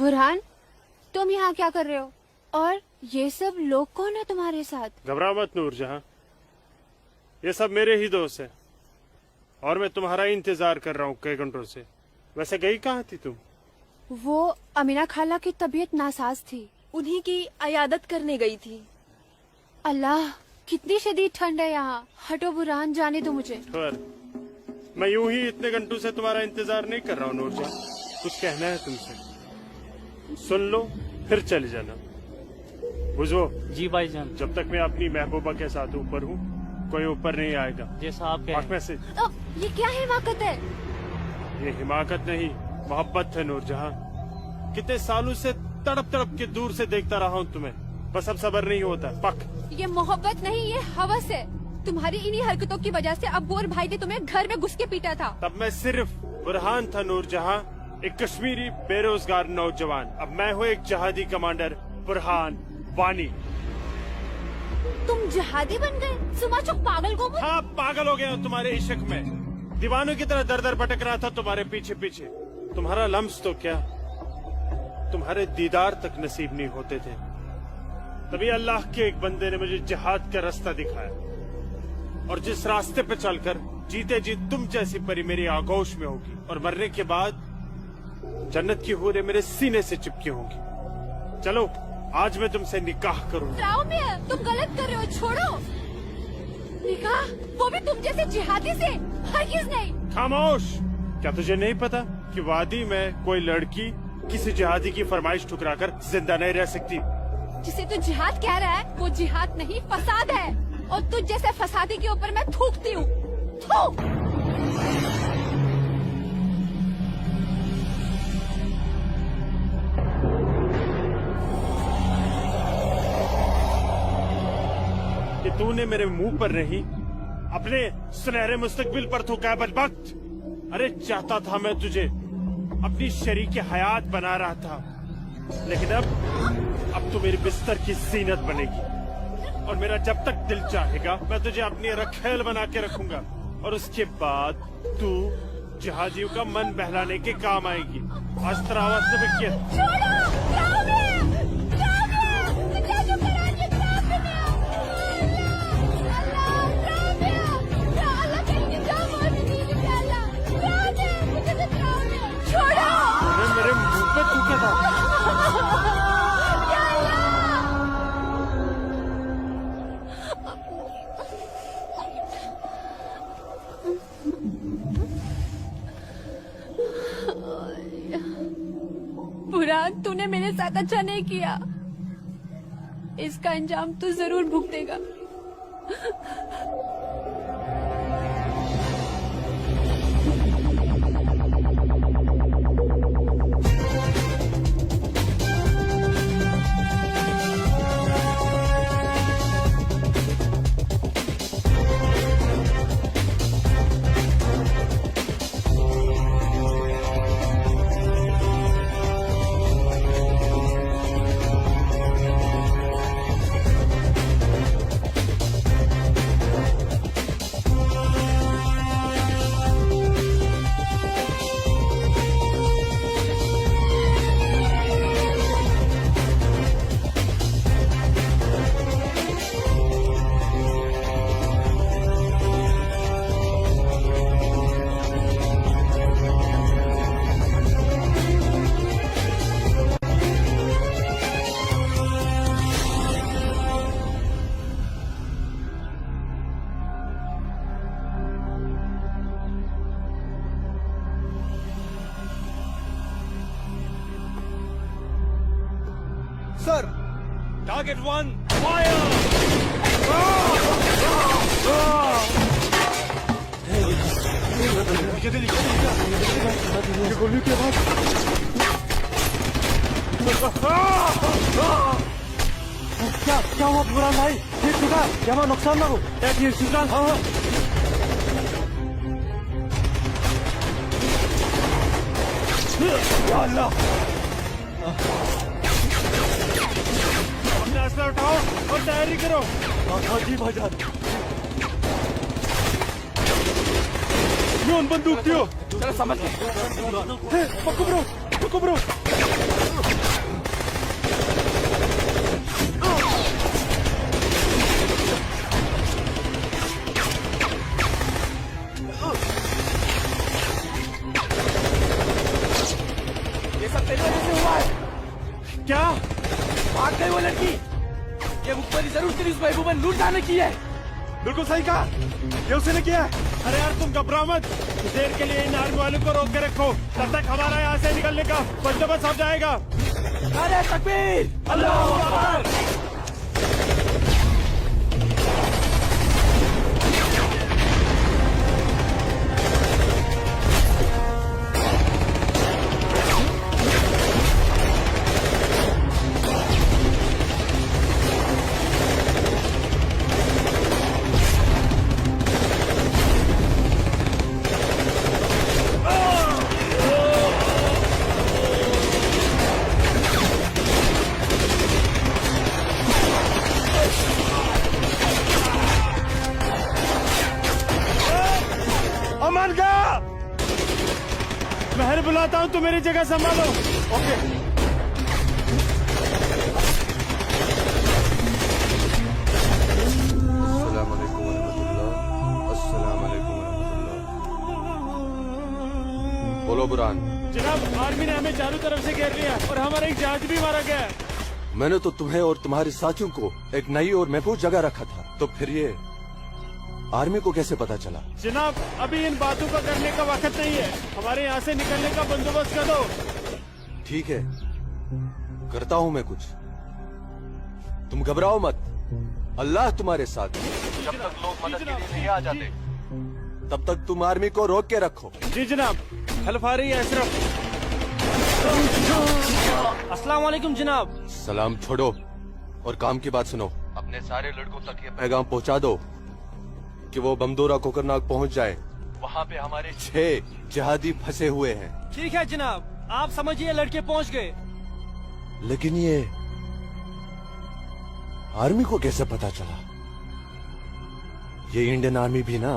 बुरहान, तुम यहाँ क्या कर रहे हो? और ये सब लोग कौन है तुम्हारे साथ? घबरा मत नूरजहां, ये सब मेरे ही दोस्त हैं और मैं तुम्हारा ही इंतजार कर रहा हूँ कई घंटों से। वैसे गई कहाँ थी तुम? वो अमीना खाला की तबीयत नासाज थी, उन्हीं की अयादत करने गई थी। अल्लाह कितनी शदीद ठंड है यहाँ। हटो बुरहान, जाने दो मुझे। पर मैं यूं ही इतने घंटों से तुम्हारा इंतजार नहीं कर रहा हूँ नूरजहां, कुछ कहना है तुमसे, सुन लो फिर चले जाना। बुझो जी भाईजान। जब तक मैं अपनी महबूबा के साथ ऊपर हूँ कोई ऊपर नहीं आएगा। जैसा आप कहें। में से ये क्या हिमाकत है? ये हिमाकत नहीं मोहब्बत है नूरजहां। कितने सालों से तड़प तड़प के दूर से देखता रहा हूँ तुम्हें, बस अब सब्र नहीं होता। पक ये मोहब्बत नहीं, ये हवस है। तुम्हारी इन्हीं हरकतों की वजह से अब्बू और भाई ने तुम्हें घर में घुस के पीटा था। तब मैं सिर्फ बुरहान था नूरजहां, एक कश्मीरी बेरोजगार नौजवान। अब मैं हूँ एक जहादी कमांडर बुरहान वानी। तुम जहादी बन गए? सुमाचो पागल को। हाँ पागल हो गया हूँ तुम्हारे इश्क में, दीवानों की तरह दर दर भटक रहा था तुम्हारे पीछे पीछे। तुम्हारा लम्स तो क्या, तुम्हारे दीदार तक नसीब नहीं होते थे। तभी अल्लाह के एक बंदे ने मुझे जिहाद का रास्ता दिखाया, और जिस रास्ते पे चलकर जीते जी तुम जैसी परी मेरी आगोश में होगी और मरने के बाद जन्नत की हूरें मेरे सीने से चिपकी होंगी। चलो आज मैं तुमसे निकाह करूंगा। तुम गलत कर रहे हो, छोड़ो। निकाह? वो भी तुम जैसे जिहादी से? हरगिज़ नहीं। खामोश, क्या तुझे नहीं पता कि वादी में कोई लड़की किसी जिहादी की फरमाइश ठुकराकर जिंदा नहीं रह सकती? जिसे तू जिहाद कह रहा है वो जिहाद नहीं फसाद है, और तुझ जैसे फसादी के ऊपर मैं थूकती हूँ। थूक। कि तूने मेरे मुंह पर नहीं अपने सुनहरे मुस्तकबिल पर थूका बदबख्त। अरे चाहता था मैं तुझे अपनी शरीक हयात बना रहा था, लेकिन अब तू मेरी बिस्तर की जीनत बनेगी, और मेरा जब तक दिल चाहेगा मैं तुझे अपनी रखेल बना के रखूंगा, और उसके बाद तू जहाजियों का मन बहलाने के काम आएगी। आज तेरा आवाज से मेरे मुंह पे थूका था। बुरहान, तूने मेरे साथ अच्छा नहीं किया, इसका अंजाम तू जरूर भुगतेगा। Sir, target 1 fire. ये गोली के बाद क्या हुआ बुरहान भाई? ठीक ठुका, जमा नुकसान ना हो। एक सुल्तान। हाँ अल्लाह, अपने असला उठाओ और तैयारी करो। हाँ जी भाईजान। यूं बंदूक दियो। चलो समझ गए। पकड़ो ब्रो। हमें लूट जाने की है। बिल्कुल सही कहा, ये उसी ने किया है। अरे यार तुम घबराओ मत, कुछ देर के लिए इन आर्मी वालों को रोक के रखो, तब तक हमारा यहाँ से निकलने का बंदोबस्त हो जाएगा। नारे तकबीर, अल्लाहू अकबर। अमन का महर बुलाता हूँ, तुम मेरी जगह संभालो। ओके। अस्सलाम वालेकुम वरहमतुल्लाह। अस्सलाम वालेकुम वरहमतुल्लाह। बोलो बुरहान। जनाब, आर्मी ने हमें चारों तरफ से घेर लिया और हमारा एक जहाज भी मारा गया है। मैंने तो तुम्हें और तुम्हारे साथियों को एक नई और महफूज जगह रखा था, तो फिर ये आर्मी को कैसे पता चला? जनाब, अभी इन बातों का करने का वक्त नहीं है, हमारे यहाँ से निकलने का बंदोबस्त कर दो। ठीक है, करता हूँ मैं कुछ। तुम घबराओ मत, अल्लाह तुम्हारे साथ है। जब तक लोग मदद के लिए नहीं आ जाते, तब तक तुम आर्मी को रोक के रखो। जी जनाब। हेल्प आ रही है अशरफ। अस्सलाम वालेकुम जनाब। सलाम छोड़ो और काम की बात सुनो। अपने सारे लड़कों तक ये पैगाम पहुंचा दो कि वो बमदोरा कोकरनाग पहुंच जाए। वहाँ पे हमारे 6 जिहादी फंसे हुए हैं। ठीक है जनाब, आप समझिए लड़के पहुंच गए। लेकिन ये आर्मी को कैसे पता चला? ये इंडियन आर्मी भी ना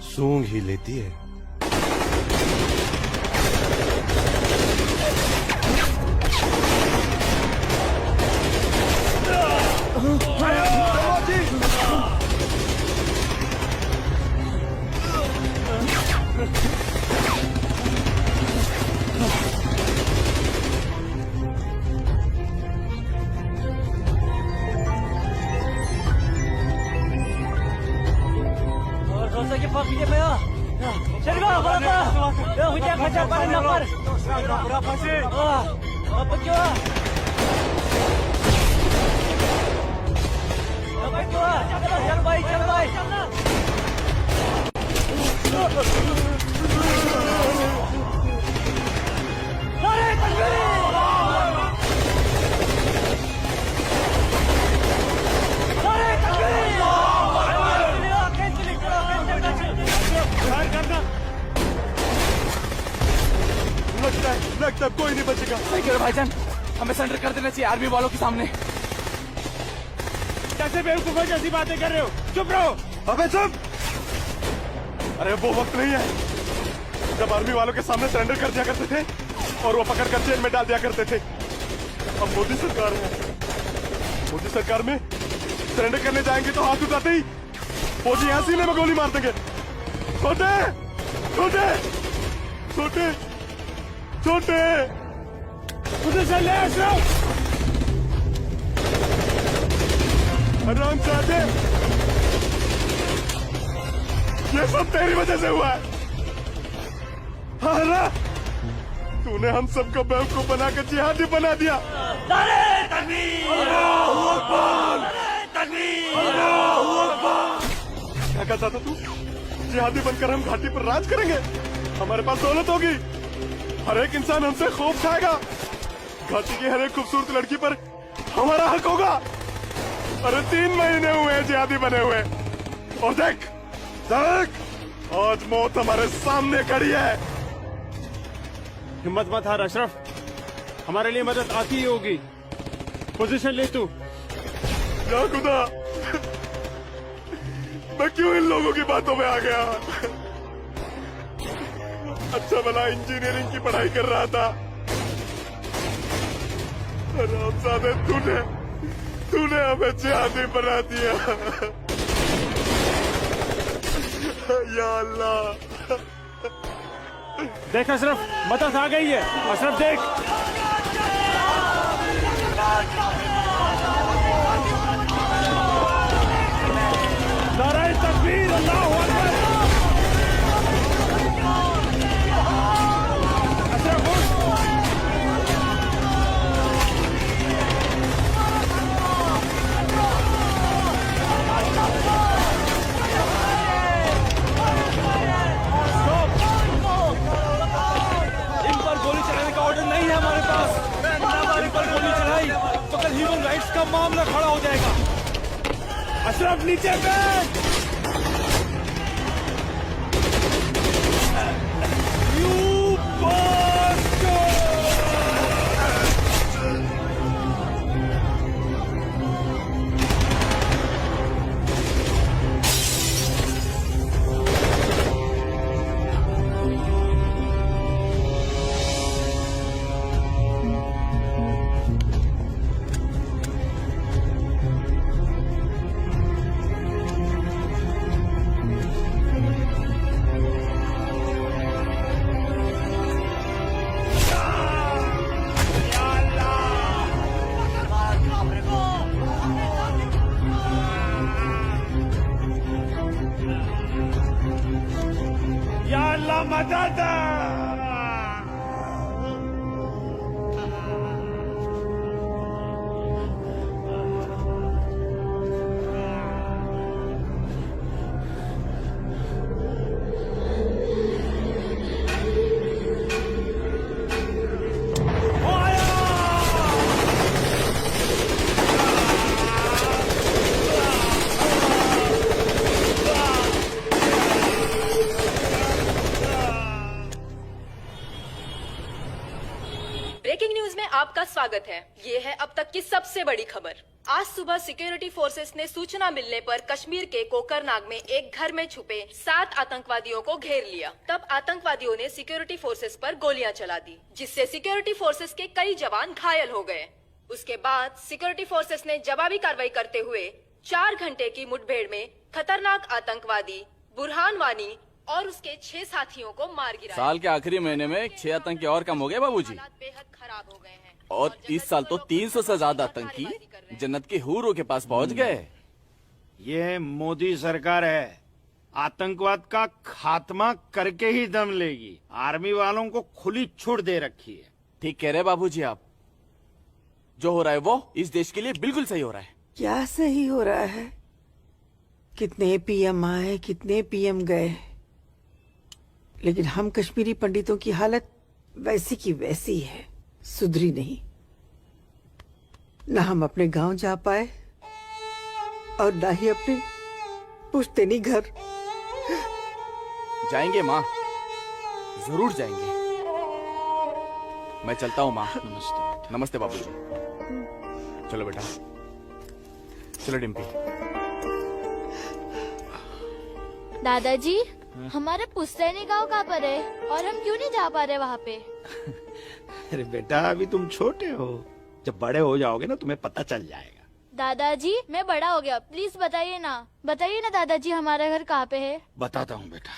सूंघ ही लेती है। लगता है कोई नहीं बचेगा। सही कह रहे भाईजान, हमें सरेंडर कर देना चाहिए आर्मी वालों के सामने। कैसे बेवकूफों जैसी बातें कर रहे हो? चुप रहो। अबे चुप! अरे वो वक्त नहीं है जब आर्मी वालों के सामने सरेंडर कर दिया करते थे और वो पकड़ कर जेल में डाल दिया करते थे। अब मोदी सरकार है, मोदी सरकार में सरेंडर करने जाएंगे तो हाथ उठाते ही फौजी यहाँ सीने में गोली मार देंगे। छोटे छोटे छोटे छोटे उधर से ले अशरफ। आराम से आते, ये सब तेरी वजह से हुआ है। हाँ, तूने हम सबको बेवकूफ बनाकर जिहादी बना दिया। नारे तकबीर! अल्लाहू अकबर! नारे तकबीर! अल्लाहू अकबर! क्या कहता था तू? जिहादी बनकर हम घाटी पर राज करेंगे, हमारे पास दौलत होगी, हर एक इंसान हमसे खूब खाएगा, घाटी की हर एक खूबसूरत लड़की पर हमारा हक होगा। अरे 3 महीने हुए जिहादी बने हुए और देख देख आज मौत हमारे सामने खड़ी है। हिम्मत मत हार अशरफ, हमारे लिए मदद आती ही होगी। पोजीशन ले तू। या खुदा, मैं क्यों इन लोगों की बातों में आ गया? अच्छा भला इंजीनियरिंग की पढ़ाई कर रहा था। हरामजादे, तूने हमें जिहादी बना दिया। या अल्लाह, देख अशरफ, मदद आ गई है। अशरफ देख, नीचे बैठ। You bastard! या अल्लाह मदद! ब्रेकिंग न्यूज में आपका स्वागत है। ये है अब तक की सबसे बड़ी खबर। आज सुबह सिक्योरिटी फोर्सेस ने सूचना मिलने पर कश्मीर के कोकरनाग में एक घर में छुपे 7 आतंकवादियों को घेर लिया। तब आतंकवादियों ने सिक्योरिटी फोर्सेस पर गोलियां चला दी, जिससे सिक्योरिटी फोर्सेस के कई जवान घायल हो गए। उसके बाद सिक्योरिटी फोर्सेस ने जवाबी कार्रवाई करते हुए 4 घंटे की मुठभेड़ में खतरनाक आतंकवादी बुरहान वानी और उसके 6 साथियों को मार गिराया। साल के आखिरी महीने में 6 आतंकी और कम हो गए बाबूजी। हालात बेहद खराब हो गए हैं और इस साल तो 300 से ज्यादा आतंकी जन्नत की हूरों के पास पहुंच गए। ये मोदी सरकार है, आतंकवाद का खात्मा करके ही दम लेगी। आर्मी वालों को खुली छूट दे रखी है। ठीक कह रहे बाबूजी आप। जो हो रहा है वो इस देश के लिए बिल्कुल सही हो रहा है। क्या सही हो रहा है? कितने पीएम आए, कितने पीएम गए, लेकिन हम कश्मीरी पंडितों की हालत वैसी की वैसी है, सुधरी नहीं। न हम अपने गांव जा पाए और न ही अपने पुश्तैनी घर। जाएंगे माँ, जरूर जाएंगे। मैं चलता हूँ माँ। नमस्ते। नमस्ते बाबूजी। चलो बेटा, चलो डिम्पी। दादाजी, हमारे पुश्तैनी गांव कहाँ पर है और हम क्यों नहीं जा पा रहे वहाँ पे? अरे बेटा, अभी तुम छोटे हो, जब बड़े हो जाओगे ना तुम्हें पता चल जाएगा। दादाजी, मैं बड़ा हो गया, प्लीज बताइए ना दादाजी, हमारा घर कहाँ पे है? बताता हूँ बेटा।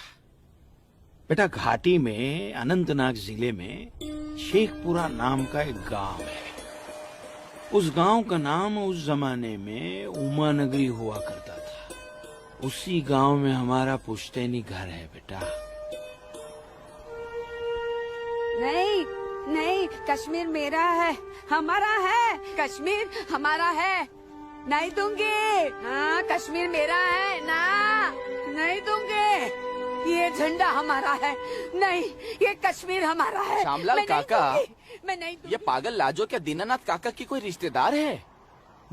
बेटा, घाटी में अनंतनाग जिले में शेखपुरा नाम का एक गांव है। उस गांव का नाम उस जमाने में उमा नगरी हुआ करता था। उसी गांव में हमारा पुश्तैनी घर है बेटा। नहीं नहीं, कश्मीर मेरा है, हमारा है। कश्मीर हमारा है, नहीं दूंगी। हाँ, कश्मीर मेरा है ना, नहीं दूंगी। ये झंडा हमारा है, नहीं, ये कश्मीर हमारा है। श्यामलाल मैं नहीं काका, दूंगी, मैं नहीं दूंगी। ये पागल लाजो क्या दीनानाथ काका की कोई रिश्तेदार है?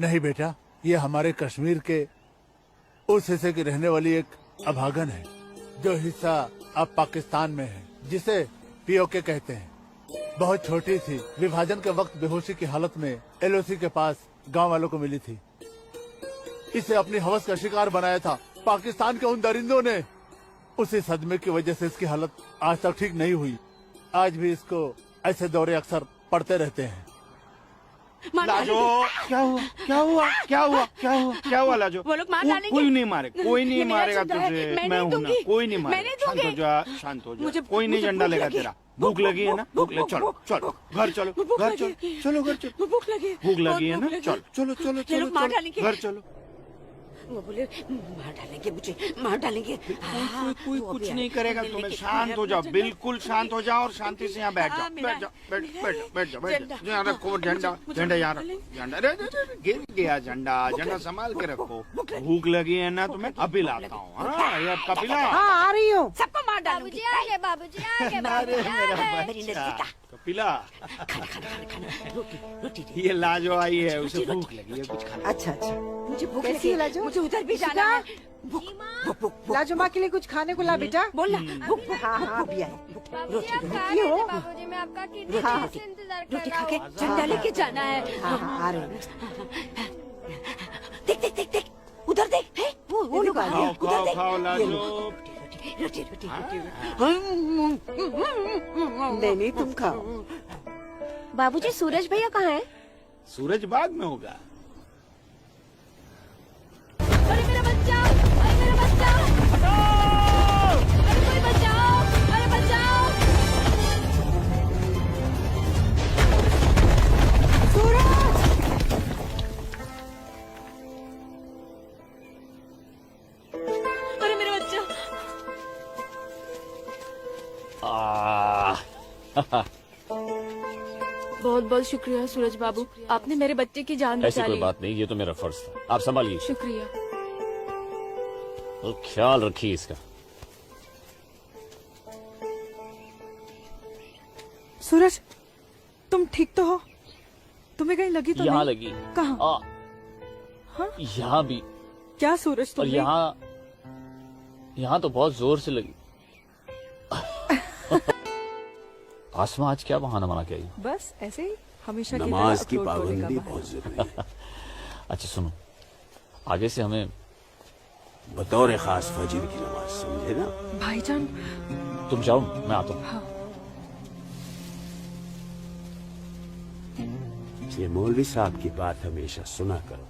नहीं बेटा, ये हमारे कश्मीर के उस हिस्से की रहने वाली एक अभागन है, जो हिस्सा अब पाकिस्तान में है, जिसे पीओके कहते हैं। बहुत छोटी थी, विभाजन के वक्त बेहोशी की हालत में एलओसी के पास गांव वालों को मिली थी। इसे अपनी हवस का शिकार बनाया था पाकिस्तान के उन दरिंदों ने। उसी सदमे की वजह से इसकी हालत आज तक ठीक नहीं हुई। आज भी इसको ऐसे दौरे अक्सर पड़ते रहते हैं। लाजो, क्या हुआ क्या हुआ क्या हुआ क्या हुआ क्या हुआ लाजो? वो लोग मार डालेंगे। कोई नहीं मारे, कोई नहीं ये मेरा मारेगा झंडा है, तुझे। मैं मैं नहीं हूँ ना, दूंगी। कोई नहीं मैं मारेगा। नहीं शांत हो दूंगी। जा, शांत हो जा। मुझे- कोई नहीं मुझे झंडा भूख लेगा लगी। तेरा। भूख लगी है ना, भूख ले, चलो चलो घर चलो, घर चलो, चलो घर चलो। भूख लगी, भूख लगी है बहुत ना, भूख चलो लगी। चलो चलो ये चलो लोग मार चलो, डालेंगे। घर चलो। वो बोले मार डालेंगे मुझे, मार डालेंगे। हाँ, कोई वो कुछ अभी नहीं आए। करेगा लेकिन तुम्हें। मैं शांत हो जाओ, अपना बिल्कुल शांत हो जाओ और शांति से यहाँ बैठ हाँ, जाओ, मेरा- बैठ जाओ, बैठ मेरा- बैठ जाओ, बैठ जाओ, बैठ झंडा। जाओ। यहाँ रखो झंडा, मुझे झंडा यहाँ भूख रखो, लगी। झंडा। अरे अरे, अरे, गिर गया झंडा, झंडा संभाल के रखो। भूख लगी है ना तुम्हें? अभी लाता हूँ। हाँ, ये आपका पिला। हाँ, आ रही हूँ। सबको मार डालूंगी। बाबूजी आ गए, बाबूजी आ गए, अरे बाबूजी आ मेरा गए। मेरी बच्चा, नज़दीका। कपिला, खाना खाना खाना खाना, रोटी रोटी दे। ये लाजो आई है, उसे भूख लगी है, कुछ खाना। अच्छा अच्छा, मुझे भूख कैसी लगी है लाजो? मुझे उधर भी जाना है। लाजो माँ के लिए कुछ खाने को ला बेटा। बोलना। हाँ हाँ अभी आए। बाबूजी आप कहाँ क्यों? रहते बाबूजी, मैं आपका कितने देर से इंतजार कर रोटी रहा खा के हूँ। झंडा लेके जाना है। हाँ हाँ आ रहे हैं। देख देख देख देख उधर देख है वो लोग आ गए। उधर देख खाओ लाजो। रोटी रोटी नहीं तुम खाओ। बाबूजी सूरज भैया कहाँ है? सूरज बाग में होगा। अरे मेरा बच्चा, अरे मेरा बच्चा, अरे कोई बचाओ, अरे बचाओ। अरे मेरा बच्चा। बहुत बहुत शुक्रिया सूरज बाबू, आपने मेरे बच्चे की जान ऐसी बचा कोई ली। बात नहीं, ये तो मेरा फर्ज था। आप संभालिए, शुक्रिया। तो ख्याल रखिए इसका। सूरज, तुम ठीक तो हो? तुम्हें कहीं लगी तो यहाँ नहीं? लगी। कहाँ? हाँ? यहाँ भी। क्या सूरज और तुम्हें? यहाँ तो बहुत जोर से लगी। आसमा आज क्या बहाना बना के आई? बस ऐसे ही हमेशा की नमाज तरह की अखरोट तोड़ने का पाबंदी बहाना। बहुत जरूरी है। अच्छा सुनो, आगे से हमें बतौर खास फजर की नमाज, समझे ना? भाईजान, तुम जाओ, मैं आता हूँ। ये मौलवी साहब की बात हमेशा सुना करो।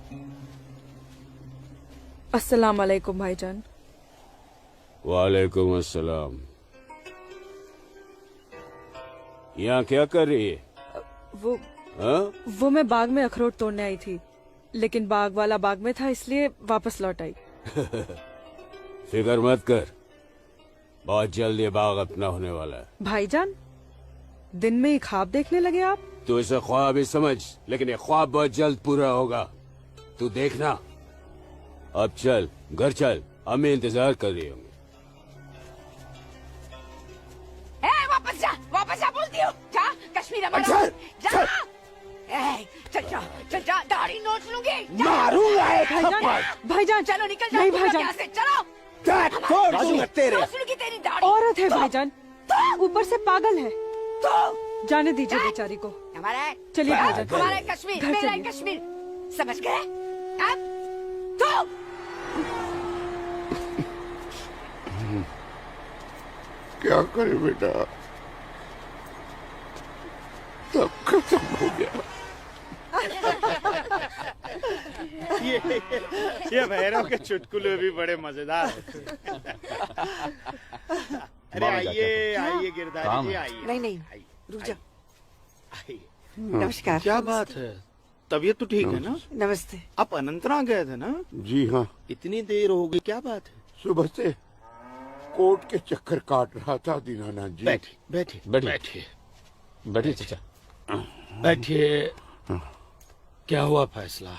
अस्सलाम वालेकुम भाईजान। वालेकुम अस्सलाम। यहाँ क्या कर रही है? वो हाँ? वो मैं बाग में अखरोट तोड़ने आई थी, लेकिन बाग वाला बाग में था इसलिए वापस लौट आई। फिक्र मत कर, बहुत जल्द ये बाग अपना होने वाला है। भाईजान, दिन में ही ख्वाब देखने लगे आप? तू इसे ख्वाब ही समझ, लेकिन ये ख्वाब बहुत जल्द पूरा होगा। तू देखना। अब चल, घर चल, अम्मी इंतजार कर रही होंगी। वापस जा बोलती हूँ। जा कश्मीर हमारा। जा चल जा दाढ़ी नोच लूंगी। मारूंगा एक भाईजान, भाईजान, चलो निकल नहीं जाओ भाईजान, यहाँ से। चलो तोड़ दूंगा तेरे। नोच लूंगी तेरी दाढ़ी। औरत है भाईजान, ऊपर से पागल है। तो जाने दीजिए बेचारी को। हमारा है। चलिए भाईजान, हमारा है कश्मीर, घर मेरा है चलिए। कश्मीर, समझ गए? अब तो क्या करे बेटा, सब खत्म हो गया। ये भैरव के चुटकुले भी बड़े मजेदार हैं। अरे आइए आइए गिरधारी जी, आइए। नहीं रुक जा। आइए। नमस्कार। क्या बात है, तबीयत तो ठीक है ना? नमस्ते। आप अनंतनाग गए थे ना? जी हाँ, इतनी देर हो गई, क्या बात है? सुबह से कोर्ट के चक्कर काट रहा था दीनानाथ जी। बैठिए बैठिए बैठिए। बैठिए चाचा। बैठिए। क्या हुआ फैसला?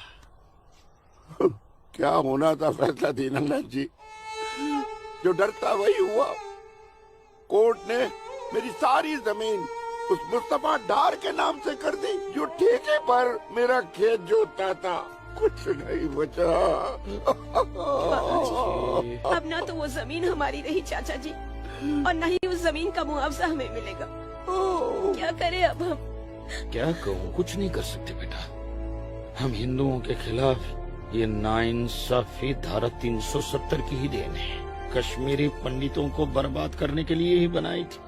क्या होना था फैसला दीनानाथ जी, जो डर था वही हुआ। कोर्ट ने मेरी सारी जमीन उस मुस्तफा डार के नाम से कर दी, जो ठेके पर मेरा खेत जोतता था। कुछ नहीं बचा। अब ना तो वो जमीन हमारी रही चाचा जी, और न ही उस जमीन का मुआवजा हमें मिलेगा। क्या करें अब हम? क्या कहूँ, कुछ नहीं कर सकते बेटा। हम हिंदुओं के खिलाफ ये नाइंसाफी धारा 370 की ही देन है। कश्मीरी पंडितों को बर्बाद करने के लिए ही बनाई थी।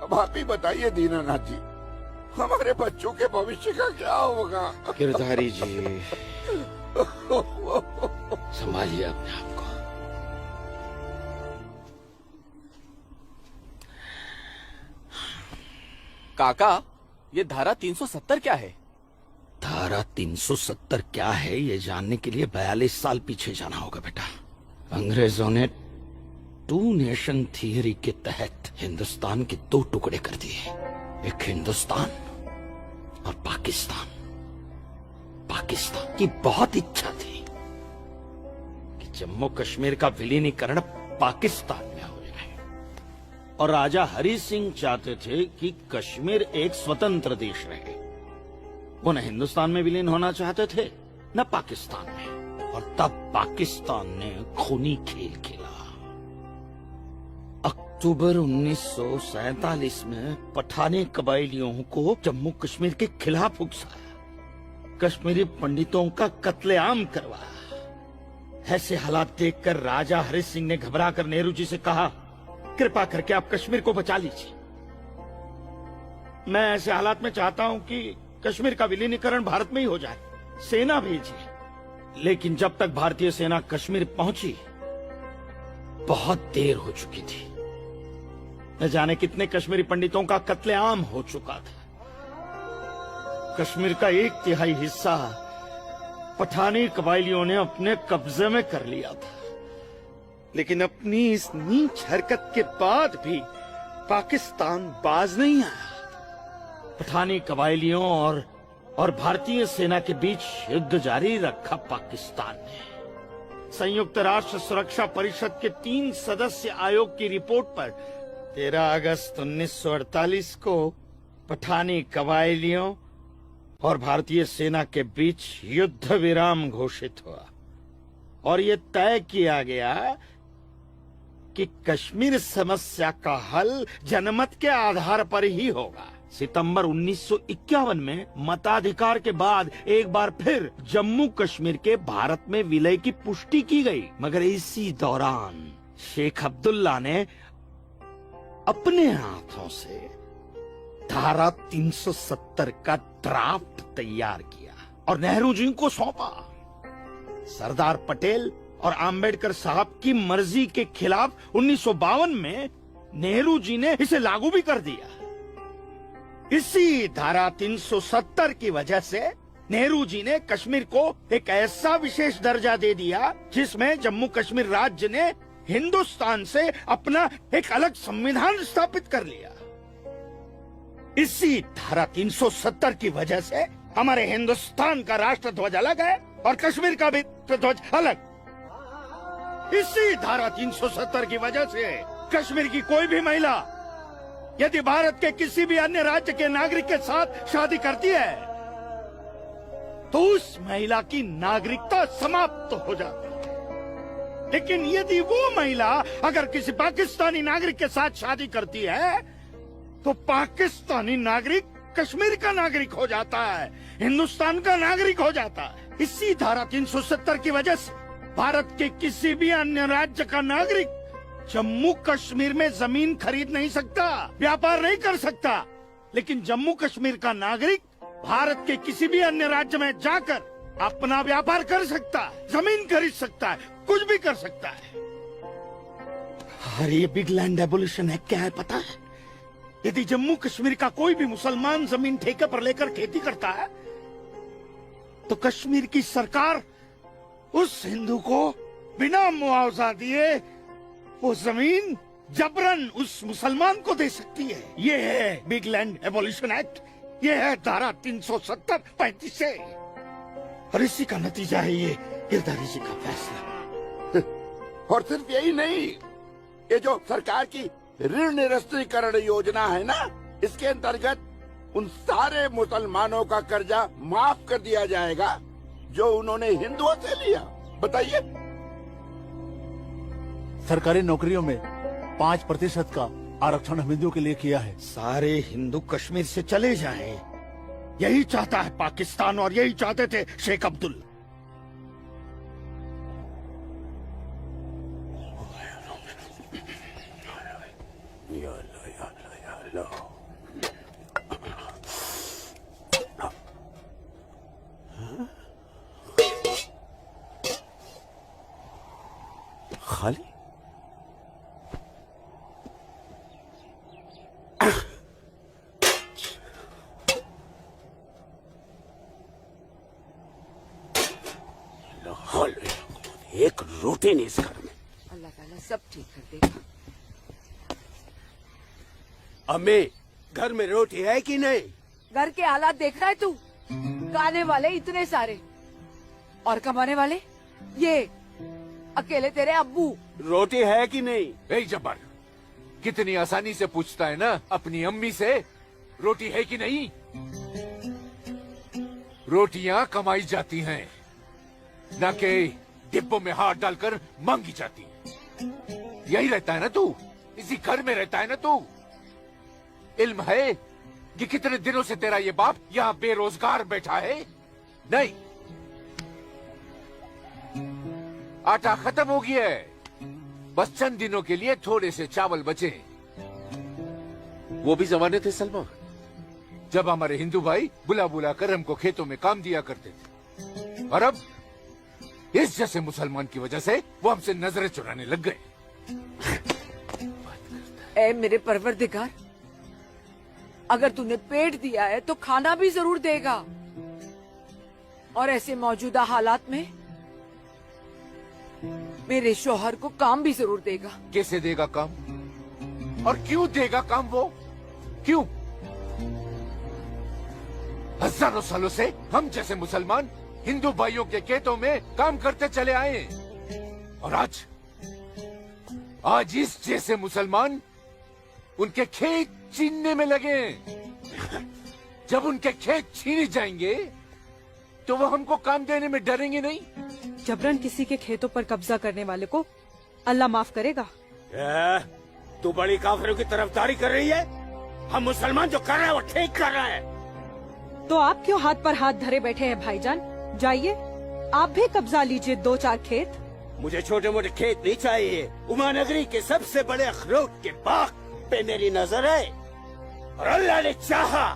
अब आप ही बताइए दीनानाथ जी, हमारे बच्चों के भविष्य का क्या होगा? गिरधारी जी, संभालिए अपने आप को। काका, ये धारा 370 क्या है? धारा 370 क्या है, ये जानने के लिए 42 साल पीछे जाना होगा बेटा। अंग्रेजों ने टू नेशन थियरी के तहत हिंदुस्तान के दो टुकड़े कर दिए, एक हिंदुस्तान और पाकिस्तान। पाकिस्तान की बहुत इच्छा थी कि जम्मू कश्मीर का विलीनीकरण पाकिस्तान में हो जाए, और राजा हरि सिंह चाहते थे कि कश्मीर एक स्वतंत्र देश रहे। वो न हिंदुस्तान में विलीन होना चाहते थे, न पाकिस्तान में। और तब पाकिस्तान ने खूनी खेल खेला। अक्टूबर 1947 में पठानी कबायलियों को जम्मू कश्मीर के खिलाफ उकसाया, कश्मीरी पंडितों का कत्लेआम करवाया। ऐसे हालात देखकर राजा हरि सिंह ने घबरा कर नेहरू जी से कहा, कृपा करके आप कश्मीर को बचा लीजिए। मैं ऐसे हालात में चाहता हूं कि कश्मीर का विलीनीकरण भारत में ही हो जाए, सेना भेजिए। लेकिन जब तक भारतीय सेना कश्मीर पहुंची बहुत देर हो चुकी थी। न जाने कितने कश्मीरी पंडितों का कत्लेआम हो चुका था। कश्मीर का 1/3 हिस्सा पठानी कबायलियों ने अपने कब्जे में कर लिया था। लेकिन अपनी इस नीच हरकत के बाद भी पाकिस्तान बाज नहीं आया। पठानी कबायलियों और भारतीय सेना के बीच युद्ध जारी रखा पाकिस्तान ने। संयुक्त राष्ट्र सुरक्षा परिषद के 3 सदस्य आयोग की रिपोर्ट पर 13 अगस्त 1948 को पठानी कबायलियों और भारतीय सेना के बीच युद्ध विराम घोषित हुआ और ये तय किया गया कि कश्मीर समस्या का हल जनमत के आधार पर ही होगा। सितंबर 1951 में मताधिकार के बाद एक बार फिर जम्मू कश्मीर के भारत में विलय की पुष्टि की गई, मगर इसी दौरान शेख अब्दुल्ला ने अपने हाथों से धारा 370 का ड्राफ्ट तैयार किया और नेहरू जी को सौंपा। सरदार पटेल और आम्बेडकर साहब की मर्जी के खिलाफ 1952 में नेहरू जी ने इसे लागू भी कर दिया। इसी धारा 370 की वजह से नेहरू जी ने कश्मीर को एक ऐसा विशेष दर्जा दे दिया जिसमें जम्मू कश्मीर राज्य ने हिंदुस्तान से अपना एक अलग संविधान स्थापित कर लिया। इसी धारा 370 की वजह से हमारे हिंदुस्तान का राष्ट्र ध्वज अलग है और कश्मीर का भी ध्वज अलग। इसी धारा 370 की वजह से कश्मीर की कोई भी महिला यदि भारत के किसी भी अन्य राज्य के नागरिक के साथ शादी करती है तो उस महिला की नागरिकता समाप्त हो जाती है। लेकिन यदि वो महिला अगर किसी पाकिस्तानी नागरिक के साथ शादी करती है तो पाकिस्तानी नागरिक कश्मीर का नागरिक हो जाता है, हिंदुस्तान का नागरिक हो जाता है। इसी धारा 370 की वजह से भारत के किसी भी अन्य राज्य का नागरिक जम्मू कश्मीर में जमीन खरीद नहीं सकता, व्यापार नहीं कर सकता। लेकिन जम्मू कश्मीर का नागरिक भारत के किसी भी अन्य राज्य में जाकर अपना व्यापार कर सकता है, जमीन खरीद सकता है, कुछ भी कर सकता है। अरे ये बिग लैंड एबोल्यूशन एक्ट क्या है पता है? यदि जम्मू कश्मीर का कोई भी मुसलमान जमीन ठेके पर लेकर खेती करता है तो कश्मीर की सरकार उस हिंदू को बिना मुआवजा दिए वो जमीन जबरन उस मुसलमान को दे सकती है। ये है बिग लैंड एबोल्यूशन एक्ट, ये है धारा 370-35 से। और इसी का नतीजा है ये गिरधारी जी का फैसला। और सिर्फ यही नहीं, ये जो सरकार की ऋण निरस्तीकरण योजना है ना, इसके अंतर्गत उन सारे मुसलमानों का कर्जा माफ कर दिया जाएगा जो उन्होंने हिंदुओं से लिया। बताइए। सरकारी नौकरियों में 5% का आरक्षण हम हिंदुओं के लिए किया है। सारे हिंदू कश्मीर से चले जाएं, यही चाहता है पाकिस्तान और यही चाहते थे शेख अब्दुल्ला। खाली एक रोटी नहीं इस घर में। अल्लाह ताला सब ठीक कर देगा। अम्मी, घर में रोटी है कि नहीं? घर के हालात देख रहा है तू? खाने वाले इतने सारे और कमाने वाले ये अकेले तेरे अब्बू। रोटी है कि नहीं? ए जब्बार, कितनी आसानी से पूछता है ना अपनी अम्मी से रोटी है कि नहीं। रोटियां कमाई जाती हैं, ना कि डिब्बों में हाथ डालकर मांगी जाती है। यही रहता है ना तू, इसी घर में रहता है ना तू। इल्म है कि कितने दिनों से तेरा ये बाप यहाँ बेरोजगार बैठा है? नहीं, आटा खत्म हो गया है, बस चंद दिनों के लिए थोड़े से चावल बचे। वो भी जमाने थे सलमा, जब हमारे हिंदू भाई बुला बुला कर हमको खेतों में काम दिया करते थे, और अब इस जैसे मुसलमान की वजह से वो हमसे नजरें चुराने लग गए। ए मेरे परवरदिगार, अगर तूने पेट दिया है तो खाना भी जरूर देगा, और ऐसे मौजूदा हालात में मेरे शौहर को काम भी जरूर देगा। कैसे देगा काम, और क्यों देगा काम वो? क्यों? हजारों सालों से हम जैसे मुसलमान हिंदू भाइयों के खेतों में काम करते चले आए हैं, और आज इस जैसे मुसलमान उनके खेत छीनने में लगे हैं। जब उनके खेत छीने जाएंगे तो वो हमको काम देने में डरेंगे नहीं। जबरन किसी के खेतों पर कब्जा करने वाले को अल्लाह माफ करेगा। तू बड़ी काफिरों की तरफदारी कर रही है। हम मुसलमान जो कर रहे हैं वो ठीक कर रहे हैं। तो आप क्यों हाथ पर हाथ धरे बैठे हैं भाईजान? जाइए, आप भी कब्जा लीजिए 2-4 खेत। मुझे छोटे मोटे खेत नहीं चाहिए। उमा नगरी के सबसे बड़े अखरोट के बाग पे मेरी नजर है, और अल्लाह ने चाहा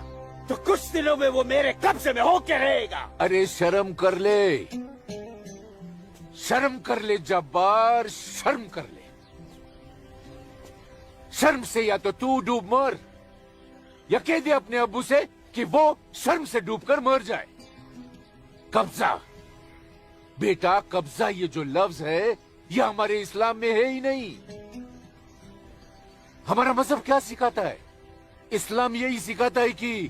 तो कुछ दिनों में वो मेरे कब्जे में होके रहेगा। अरे शर्म कर ले, शर्म कर ले जब्बार, शर्म कर ले। शर्म से या तो तू डूब मर, या कह दे अपने अब्बू से कि वो शर्म से डूबकर मर जाए। कब्जा बेटा, कब्जा ये जो लफ्ज है ये हमारे इस्लाम में है ही नहीं। हमारा मजहब क्या सिखाता है? इस्लाम यही सिखाता है कि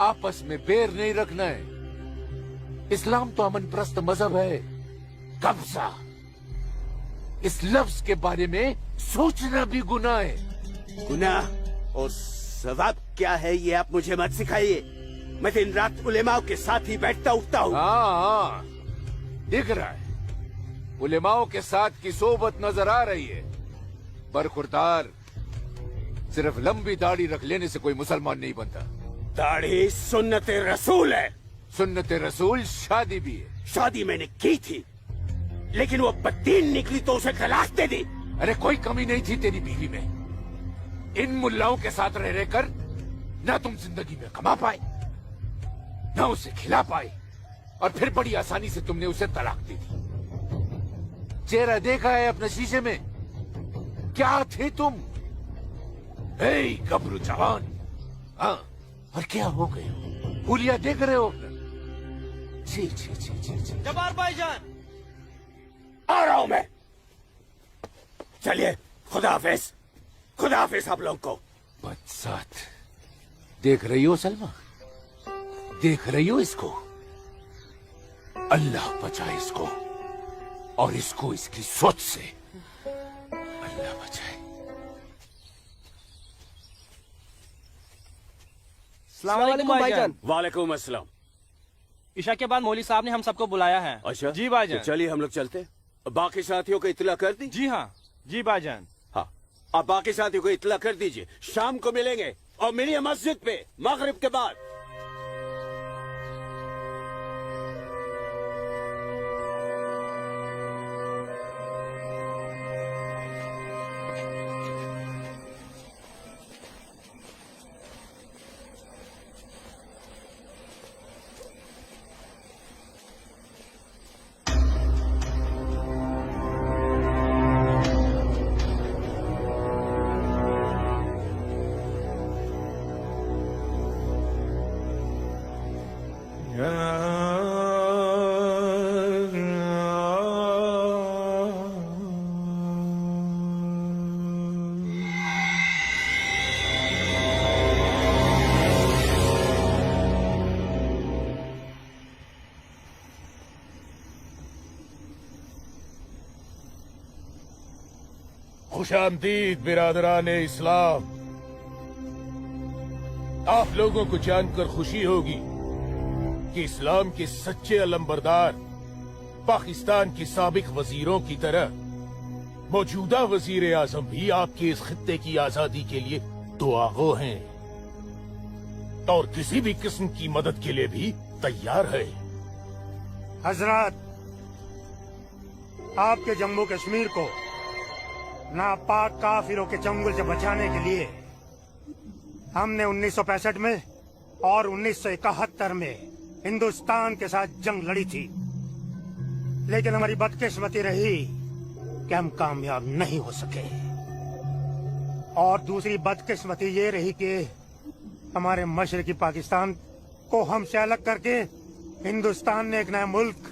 आपस में बैर नहीं रखना है। इस्लाम तो अमन प्रस्त मजहब है। कब्जा, इस लफ्ज के बारे में सोचना भी गुनाह है। गुनाह और सवाब क्या है ये आप मुझे मत सिखाइए। मैं दिन रात उलेमाओं के साथ ही बैठता उठता हूँ। हाँ, दिख रहा है, उलेमाओं के साथ की सोबत नजर आ रही है। बरखुरदार, सिर्फ लंबी दाढ़ी रख लेने से कोई मुसलमान नहीं बनता। दाढ़ी सुन्नत रसूल है। सुन्नत रसूल शादी भी है। शादी मैंने की थी, लेकिन वो बददीन निकली तो उसे तलाक दे दी। अरे कोई कमी नहीं थी तेरी बीवी में। इन मुल्लाओं के साथ रह रहकर ना तुम जिंदगी में कमा पाए, ना उसे खिला पाए, और फिर बड़ी आसानी से तुमने उसे तलाक दे दी। चेहरा देखा है अपने शीशे में? क्या थे तुम? गबरू जवान। हाँ, और क्या हो गए? हुलिया देख रहे हो? जी जी जी जी जी। जब्बार भाईजान, आ रहा हूं मैं। चलिए, खुदा हाफिज, खुदा हाफिज आप लोग को। बदसात, देख रही हो सलमा? देख रही हो इसको? अल्लाह बचाए इसको, और इसको इसकी सोच से। अल्लाह बचाए। अस्सलाम वालेकुम भाईजान। वालेकुम अस्सलाम। ईशा के बाद मौली साहब ने हम सबको बुलाया है। अच्छा जी भाईजान। तो चलिए हम लोग चलते। बाकी साथियों को इत्तला कर दी? जी हाँ, जी भाईजान। हाँ, आप बाकी साथियों को इत्तला कर दीजिए। शाम को मिलेंगे और मिलिए मस्जिद पे मगरिब के बाद। खुशामदीद बिरादरान इस्लाम। आप लोगों को जानकर खुशी होगी कि इस्लाम के सच्चे अलंबरदार पाकिस्तान के साबिक वजीरों की तरह मौजूदा वजीर आजम भी आपके इस खित्ते की आजादी के लिए दुआगो हैं और किसी भी किस्म की मदद के लिए भी तैयार है। हजरत, आपके जम्मू कश्मीर को नापाक काफिरों के चंगुल से बचाने के लिए हमने 1965 में और 1971 में हिंदुस्तान के साथ जंग लड़ी थी, लेकिन हमारी बदकिस्मती रही कि हम कामयाब नहीं हो सके। और दूसरी बदकिस्मती ये रही कि हमारे मशरकी पाकिस्तान को हमसे अलग करके हिंदुस्तान ने एक नया मुल्क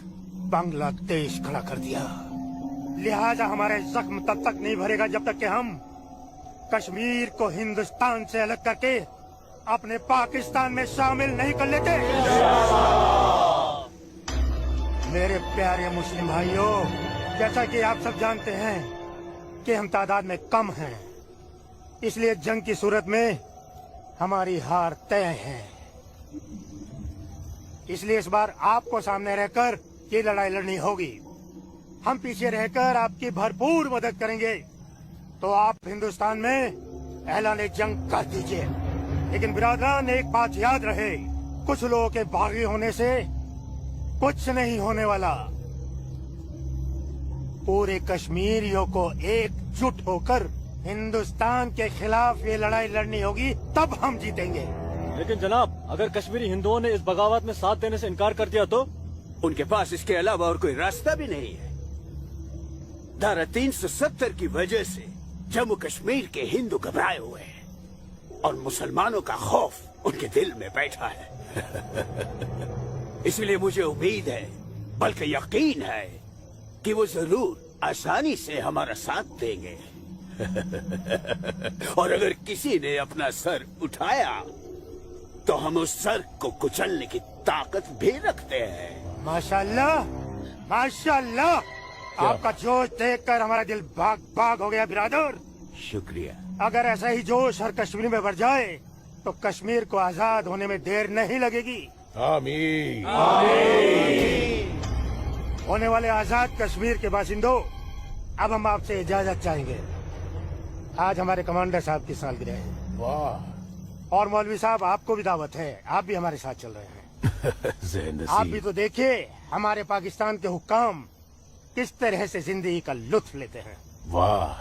बांग्लादेश खड़ा कर दिया। लिहाजा हमारे जख्म तब तक नहीं भरेगा जब तक कि हम कश्मीर को हिंदुस्तान से अलग करके अपने पाकिस्तान में शामिल नहीं कर लेते। मेरे प्यारे मुस्लिम भाइयों, जैसा कि आप सब जानते हैं कि हम तादाद में कम हैं, इसलिए जंग की सूरत में हमारी हार तय है। इसलिए इस बार आपको सामने रहकर ये लड़ाई लड़नी होगी। हम पीछे रहकर आपकी भरपूर मदद करेंगे, तो आप हिंदुस्तान में ऐलान जंग कर दीजिए। लेकिन बिरादरान, एक बात याद रहे, कुछ लोगों के बागी होने से कुछ नहीं होने वाला। पूरे कश्मीरियों को एकजुट होकर हिंदुस्तान के खिलाफ ये लड़ाई लड़नी होगी, तब हम जीतेंगे। लेकिन जनाब, अगर कश्मीरी हिंदुओं ने इस बगावत में साथ देने से इनकार कर दिया तो? उनके पास इसके अलावा और कोई रास्ता भी नहीं है। धारा 370 की वजह से जम्मू कश्मीर के हिंदू घबराए हुए हैं और मुसलमानों का खौफ उनके दिल में बैठा है। इसलिए मुझे उम्मीद है, बल्कि यकीन है, कि वो जरूर आसानी से हमारा साथ देंगे। और अगर किसी ने अपना सर उठाया तो हम उस सर को कुचलने की ताकत भी रखते हैं। माशाल्लाह, माशाल्लाह, आपका जोश देखकर हमारा दिल भाग भाग हो गया बिरादर। शुक्रिया। अगर ऐसा ही जोश हर कश्मीर में बढ़ जाए तो कश्मीर को आजाद होने में देर नहीं लगेगी। आमीन। होने वाले आजाद कश्मीर के बाशिंदों, अब हम आपसे इजाजत चाहेंगे। आज हमारे कमांडर साहब की सालगिरह है। वाह। और मौलवी साहब, आपको भी दावत है, आप भी हमारे साथ चल रहे हैं। आप भी तो देखिए हमारे पाकिस्तान के हुक्काम किस तरह से जिंदगी का लुत्फ लेते हैं। वाह।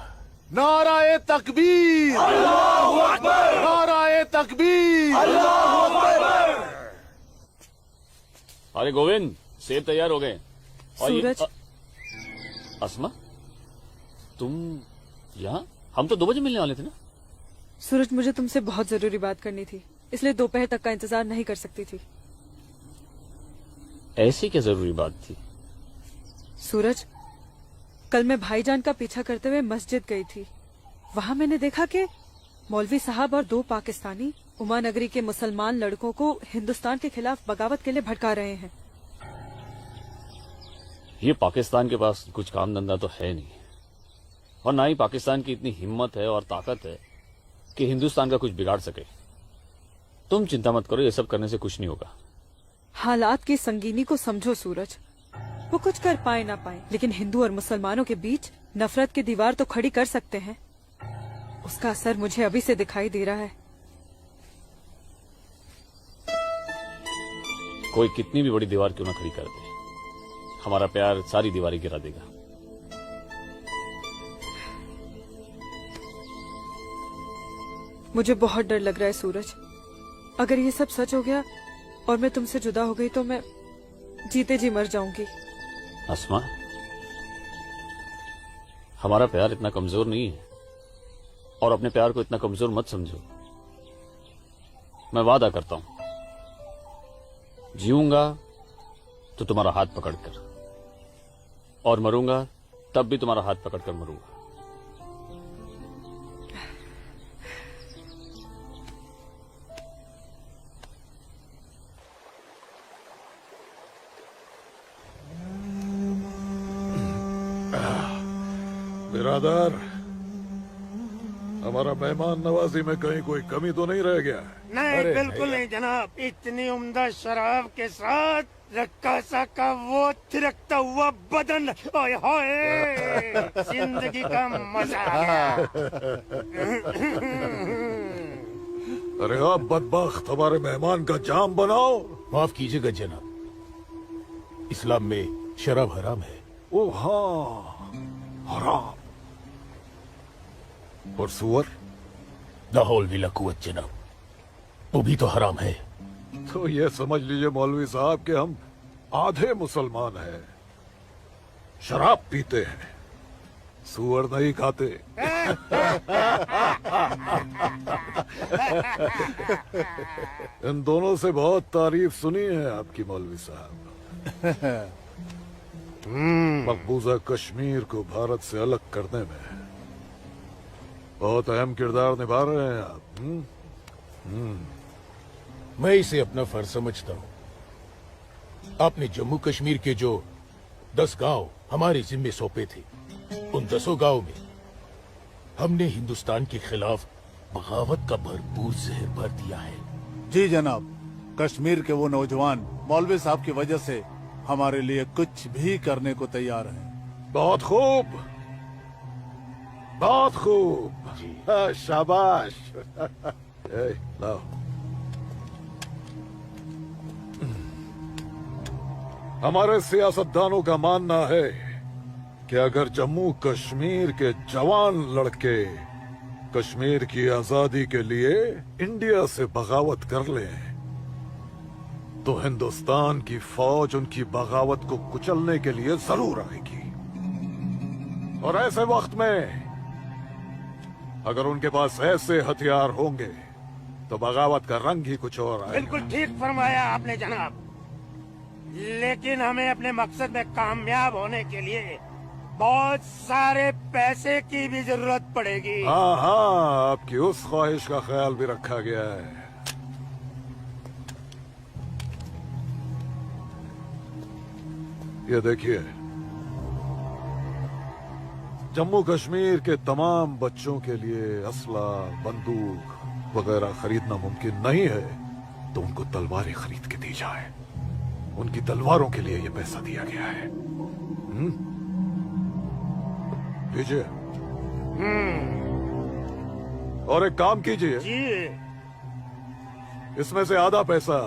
नाराए तकबीर, अल्लाहू अकबर, नाराए तकबीर, अल्लाहू अकबर। अरे गोविंद, सेब तैयार हो गए। सूरज। अस्मा, तुम यहाँ? हम तो 2 बजे मिलने वाले थे ना। सूरज, मुझे तुमसे बहुत जरूरी बात करनी थी, इसलिए दोपहर तक का इंतजार नहीं कर सकती थी। ऐसी क्या जरूरी बात थी? सूरज, कल मैं भाईजान का पीछा करते हुए मस्जिद गई थी। वहाँ मैंने देखा कि मौलवी साहब और 2 पाकिस्तानी उमा नगरी के मुसलमान लड़कों को हिंदुस्तान के खिलाफ बगावत के लिए भड़का रहे हैं। ये पाकिस्तान के पास कुछ काम धंधा तो है नहीं, और ना ही पाकिस्तान की इतनी हिम्मत है और ताकत है कि हिंदुस्तान का कुछ बिगाड़ सके। तुम चिंता मत करो, ये सब करने से कुछ नहीं होगा। हालात की संगीनी को समझो सूरज। वो कुछ कर पाए ना पाए, लेकिन हिंदू और मुसलमानों के बीच नफरत की दीवार तो खड़ी कर सकते हैं। उसका असर मुझे अभी से दिखाई दे रहा है। कोई कितनी भी बड़ी दीवार क्यों ना खड़ी कर दे, हमारा प्यार सारी दीवारें गिरा देगा। मुझे बहुत डर लग रहा है सूरज। अगर ये सब सच हो गया और मैं तुमसे जुदा हो गई तो मैं जीते जी मर जाऊंगी। अस्मा, हमारा प्यार इतना कमजोर नहीं है, और अपने प्यार को इतना कमजोर मत समझो। मैं वादा करता हूं, जीऊंगा तो तुम्हारा हाथ पकड़कर, और मरूंगा तब भी तुम्हारा हाथ पकड़कर मरूंगा। बिरादर, हमारा मेहमान नवाजी में कहीं कोई कमी तो नहीं रह गया है? नहीं, बिल्कुल नहीं जनाब। इतनी उम्दा शराब के साथ रक्कासा का वो थिरकता हुआ बदन, ओए होए, जिंदगी का मजा आ गया। अरे आप बदबख्त, हमारे मेहमान का जाम बनाओ। माफ कीजिएगा जनाब, इस्लाम में शराब हराम है। ओ हाँ, हराम। और सुअर? लाहौल विला कुवत जनाब, वो भी तो हराम है। तो ये समझ लीजिए मौलवी साहब कि हम आधे मुसलमान हैं, शराब पीते हैं, सुअर नहीं खाते। इन दोनों से बहुत तारीफ सुनी है आपकी मौलवी साहब। मकबूजा कश्मीर को भारत से अलग करने में बहुत अहम किरदार निभा रहे हैं आप। मैं इसे अपना फर्ज समझता हूँ। आपने जम्मू कश्मीर के जो 10 गांव हमारे जिम्मे सौंपे थे, उन 10 गांव में हमने हिंदुस्तान के खिलाफ बगावत का भरपूर जहर भर दिया है। जी जनाब, कश्मीर के वो नौजवान मौलवी साहब की वजह से हमारे लिए कुछ भी करने को तैयार हैं। बहुत खूब, बहुत खूब। हाँ, शाबाश। ए, लाओ। हमारे सियासतदानों का मानना है कि अगर जम्मू कश्मीर के जवान लड़के कश्मीर की आजादी के लिए इंडिया से बगावत कर लें तो हिंदुस्तान की फौज उनकी बगावत को कुचलने के लिए जरूर आएगी। और ऐसे वक्त में अगर उनके पास ऐसे हथियार होंगे तो बगावत का रंग ही कुछ और आएगा। बिल्कुल ठीक फरमाया आपने जनाब, लेकिन हमें अपने मकसद में कामयाब होने के लिए बहुत सारे पैसे की भी जरूरत पड़ेगी। हाँ हाँ, आपकी उस ख्वाहिश का ख्याल भी रखा गया है। ये देखिए, जम्मू कश्मीर के तमाम बच्चों के लिए असला, बंदूक वगैरह खरीदना मुमकिन नहीं है, तो उनको तलवारें खरीद के दी जाए। उनकी तलवारों के लिए ये पैसा दिया गया है। लीजिए। और एक काम कीजिए, इसमें से आधा पैसा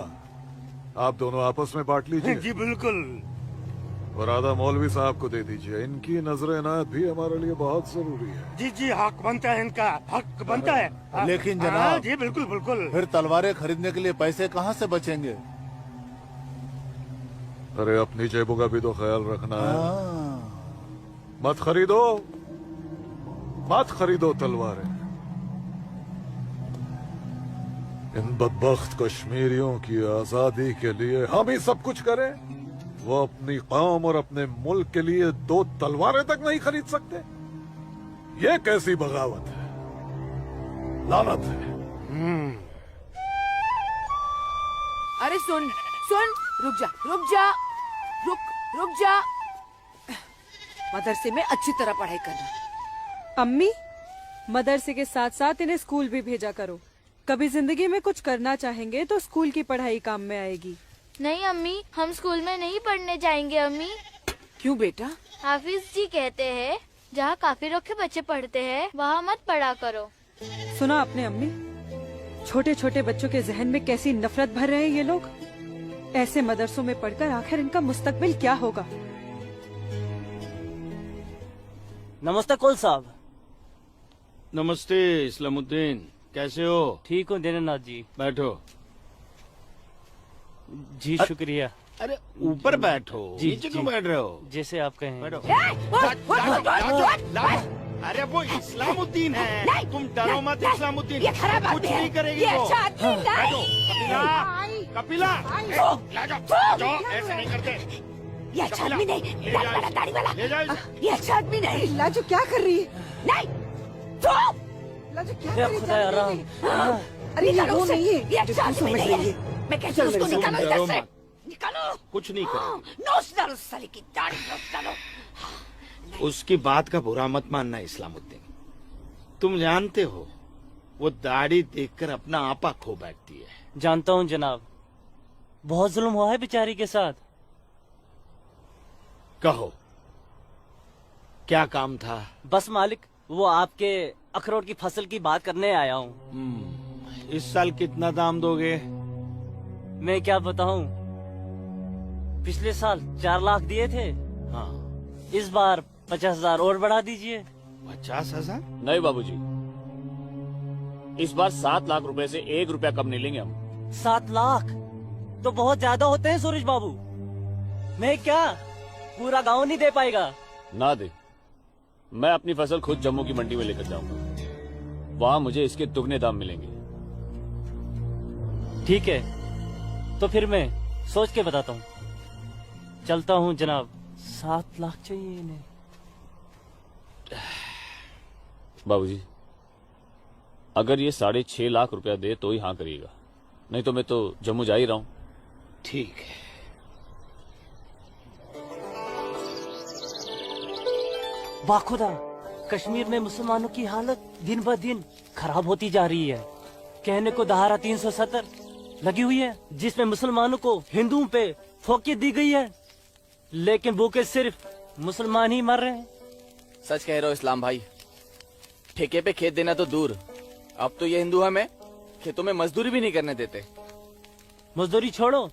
आप दोनों आपस में बांट लीजिए। जी बिल्कुल। और आधा मौलवी साहब को दे दीजिए। इनकी नजर इनायत भी हमारे लिए बहुत जरूरी है। जी जी, हक बनता है, इनका हक बनता है। लेकिन जनाब, जी बिल्कुल बिल्कुल। फिर तलवारें खरीदने के लिए पैसे कहाँ से बचेंगे? अरे अपनी जेबों का भी तो ख्याल रखना है। मत खरीदो, मत खरीदो तलवारें। इन बदबख्त कश्मीरियों की आजादी के लिए हम ही सब कुछ करें, वो अपनी कौम और अपने मुल्क के लिए 2 तलवारें तक नहीं खरीद सकते। ये कैसी बगावत है, लानत है। अरे सुन सुन, रुक जा रुक जा, रुक जा। मदरसे में अच्छी तरह पढ़ाई करना। अम्मी, मदरसे के साथ साथ इन्हें स्कूल भी भेजा करो। कभी जिंदगी में कुछ करना चाहेंगे तो स्कूल की पढ़ाई काम में आएगी। नहीं अम्मी, हम स्कूल में नहीं पढ़ने जाएंगे अम्मी। क्यों बेटा? हाफिज जी कहते हैं जहाँ काफिरों के बच्चे पढ़ते हैं वहाँ मत पढ़ा करो। सुना आपने अम्मी? छोटे छोटे बच्चों के जहन में कैसी नफरत भर रहे हैं ये लोग। ऐसे मदरसों में पढ़कर आखिर इनका मुस्तकबिल क्या होगा? नमस्ते कौल साहब। नमस्ते इस्लामुद्दीन, कैसे हो? ठीक हूँ दीनानाथ जी। बैठो। जी शुक्रिया। अरे ऊपर बैठो, नीचे क्यों बैठ रहे हो? जैसे आप कहें। बैठो। अरे वो इस्लामुद्दीन है, तुम डरो मत। इस्लामुद्दीन कुछ नहीं करेगी वो। बैठो। कपिला, कपिला, ऐसे नहीं करते। ये अच्छा आदमी नहीं, दाढ़ी वाला। ले जाओ। ये अच्छा आदमी नहीं। लाजो क्या कर रही है? नहीं, चुप। लाजो क्या कर रही है? अरे ये वो नहीं है, ये अच्छा तू आदमी समझ नहीं रही है। है। मैं कहती हूँ उसको निकालो इधर से, निकालो। कुछ नहीं करेगी। नोच डालो साले की दाढ़ी, नोच डालो। उसकी बात का बुरा मत मानना इस्लामुद्दीन। तुम जानते हो वो दाढ़ी देखकर अपना आपा खो बैठती है। जानता हूँ जनाब, बहुत जुल्म हुआ है बेचारी के साथ। कहो क्या काम था? बस मालिक, वो आपके अखरोट की फसल की बात करने आया हूँ। इस साल कितना दाम दोगे? मैं क्या बताऊं, पिछले साल 4 लाख दिए थे। हाँ, इस बार 50,000 और बढ़ा दीजिए। 50,000? नहीं बाबूजी, इस बार 7 लाख रुपए से 1 रुपया कम नहीं लेंगे हम। 7 लाख तो बहुत ज्यादा होते हैं सूरज बाबू। मैं क्या पूरा गांव नहीं दे पाएगा? ना दे, मैं अपनी फसल खुद जम्मू की मंडी में लेकर जाऊंगा, वहाँ मुझे इसके दुगने दाम मिलेंगे। ठीक है, तो फिर मैं सोच के बताता हूँ। चलता हूँ जनाब। 7 लाख चाहिए इन्हें। बाबूजी, अगर ये 6.5 लाख रुपया दे तो ही हाँ करिएगा, नहीं तो मैं तो जम्मू जा ही रहा हूँ। ठीक है। बाखुदा, कश्मीर में मुसलमानों की हालत दिन ब दिन खराब होती जा रही है। कहने को धारा 370 लगी हुई है, जिसमें मुसलमानों को हिंदुओं पे फोकियत दी गई है, लेकिन भूखे सिर्फ मुसलमान ही मर रहे हैं। सच कह रहे हो इस्लाम भाई, ठेके पे खेत देना तो दूर, अब तो ये हिंदू हमें खेतों में मजदूरी भी नहीं करने देते। मजदूरी छोड़ो,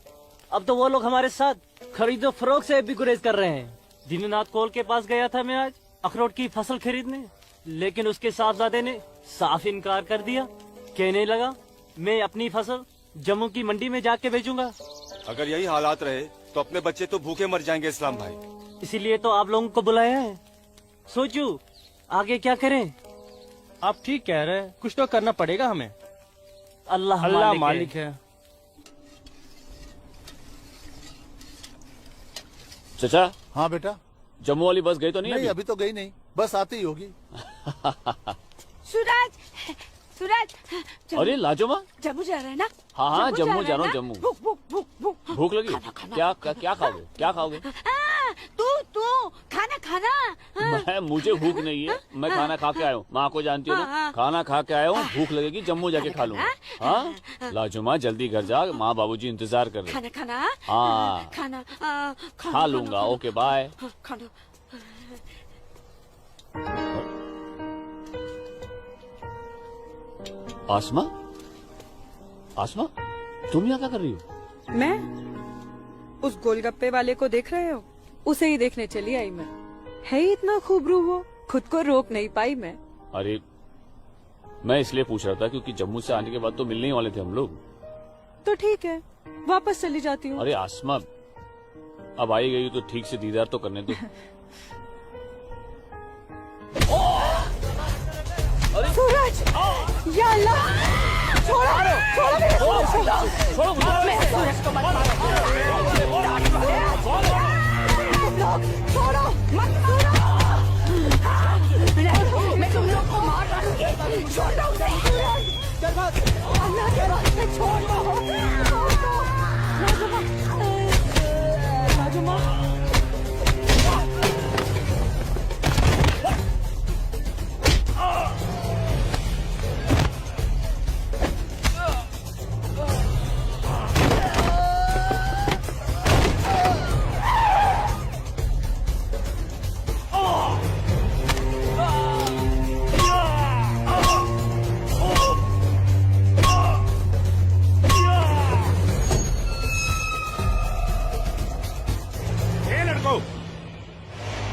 अब तो वो लोग हमारे साथ खरीदो फरोख्त से भी गुरेज कर रहे हैं। दीननाथ कोल के पास गया था मैं आज अखरोट की फसल खरीदने, लेकिन उसके साहबजादे ने साफ इनकार कर दिया। कहने लगा मैं अपनी फसल जम्मू की मंडी में जाके बेचूंगा। अगर यही हालात रहे तो अपने बच्चे तो भूखे मर जाएंगे इस्लाम भाई। इसीलिए तो आप लोगों को बुलाया है। सोचू आगे क्या करें। आप ठीक कह रहे हैं, कुछ तो करना पड़ेगा हमें। अल्लाह मालिक है। चचा। हाँ बेटा। जम्मू वाली बस गई तो नहीं? अभी तो गई नहीं, बस आती ही होगी। सूरज, सूरज। अरे लाजो माँ, जम्मू जा रहे हैं ना? हाँ जम्मू जा रहा हूँ। जम्मू भूख भूख भूख भूख भूख लगी? क्या खाओगे? क्या खाओगे? तू खाना खाना। मुझे भूख नहीं है, मैं खाना खा के आया हूँ। माँ को जानती हो ना, खाना खा के आया हूँ। भूख लगेगी जम्मू जाके खा लूंगा। हाँ लाजो माँ, जल्दी घर जा, माँ बाबूजी इंतजार कर रहे। खाना हाँ खाना खा लूंगा। Okay bye. खाना। आसमा, आसमा, तुम यहाँ क्या कर रही हो? मैं उस गोलगप्पे वाले को देख रहे हो? उसे ही देखने चली आई मैं। है ही इतना खूबरू वो, खुद को रोक नहीं पाई मैं। अरे मैं इसलिए पूछ रहा था क्योंकि जम्मू से आने के बाद तो मिलने ही वाले थे हम लोग। तो ठीक है, वापस चली जाती हूँ। अरे आसमा, अब आई गई तो ठीक से दीदार तो करने दो। सूरज, या अल्लाह, छोड़ो मेरे सूरज को। मैं सूरज को मत मारो। छोड़ो मत मारो। मैं तुम लोग को मार डालूंगी। छोड़ दो उसे। अल्लाह के वास्ते छोड़ दो। राजुमा,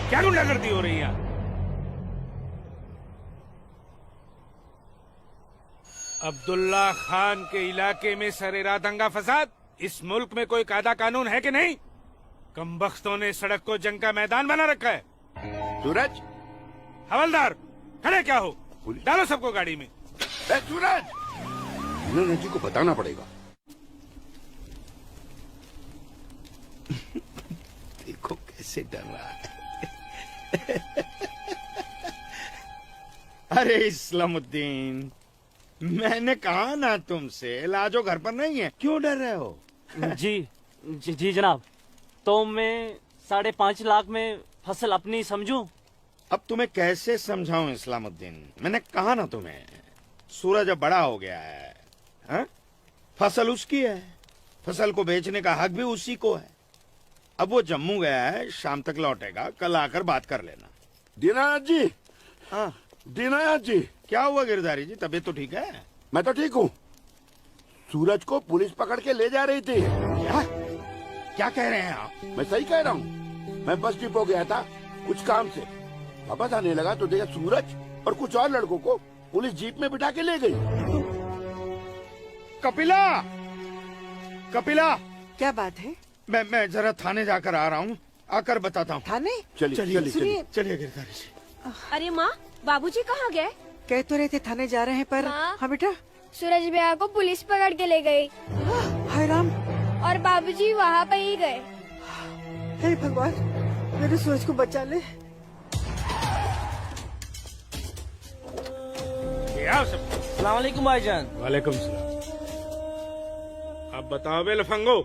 क्या गुंडागर्दी हो रही है? अब्दुल्ला खान के इलाके में सरेरा दंगा फसाद। इस मुल्क में कोई कायदा कानून है कि नहीं? कमबख्तों ने सड़क को जंग का मैदान बना रखा है। सूरज, हवलदार खड़े क्या हो? डालो सबको गाड़ी में। सूरज, उन्होंने जी को बताना पड़ेगा। देखो कैसे डर रहा है। अरे इस्लामुद्दीन, मैंने कहा ना तुमसे, लाजो घर पर नहीं है, क्यों डर रहे हो? जी जनाब, तो मैं 5.5 लाख में फसल अपनी समझूं? अब तुम्हें कैसे समझाऊं इस्लामुद्दीन, मैंने कहा ना तुम्हें, सूरज अब बड़ा हो गया है, हा? फसल उसकी है, फसल को बेचने का हक भी उसी को है। अब वो जम्मू गया है, शाम तक लौटेगा, कल आकर बात कर लेना। दीनानाथ जी, हाँ दीनानाथ जी। क्या हुआ गिरधारी जी, तबीयत तो ठीक है? मैं तो ठीक हूँ। सूरज को पुलिस पकड़ के ले जा रही थी। क्या कह रहे हैं आप? मैं सही कह रहा हूँ। मैं बस डिपो गया था कुछ काम से, वापस आने लगा तो देखा सूरज और कुछ और लड़कों को पुलिस जीप में बिठा के ले गई। कपिला, कपिला, क्या बात है? मैं जरा थाने जाकर आ रहा हूँ, आकर बताता हूँ। थाने? चलिए सुनिए। चलिए गिरधारी जी। अरे माँ, बाबूजी कहाँ गए? कह तो रहे थे थाने जा रहे हैं पर। हाँ बेटा। सूरज भैया को पुलिस पकड़ के ले गई। हाय राम। और बाबूजी वहाँ पे ही गए। हे भगवान, मेरे सूरज को बचा ले। अस्सलाम वालेकुम भाईजान। वालेकुम सलाम। अब बताओ बे लफंगो,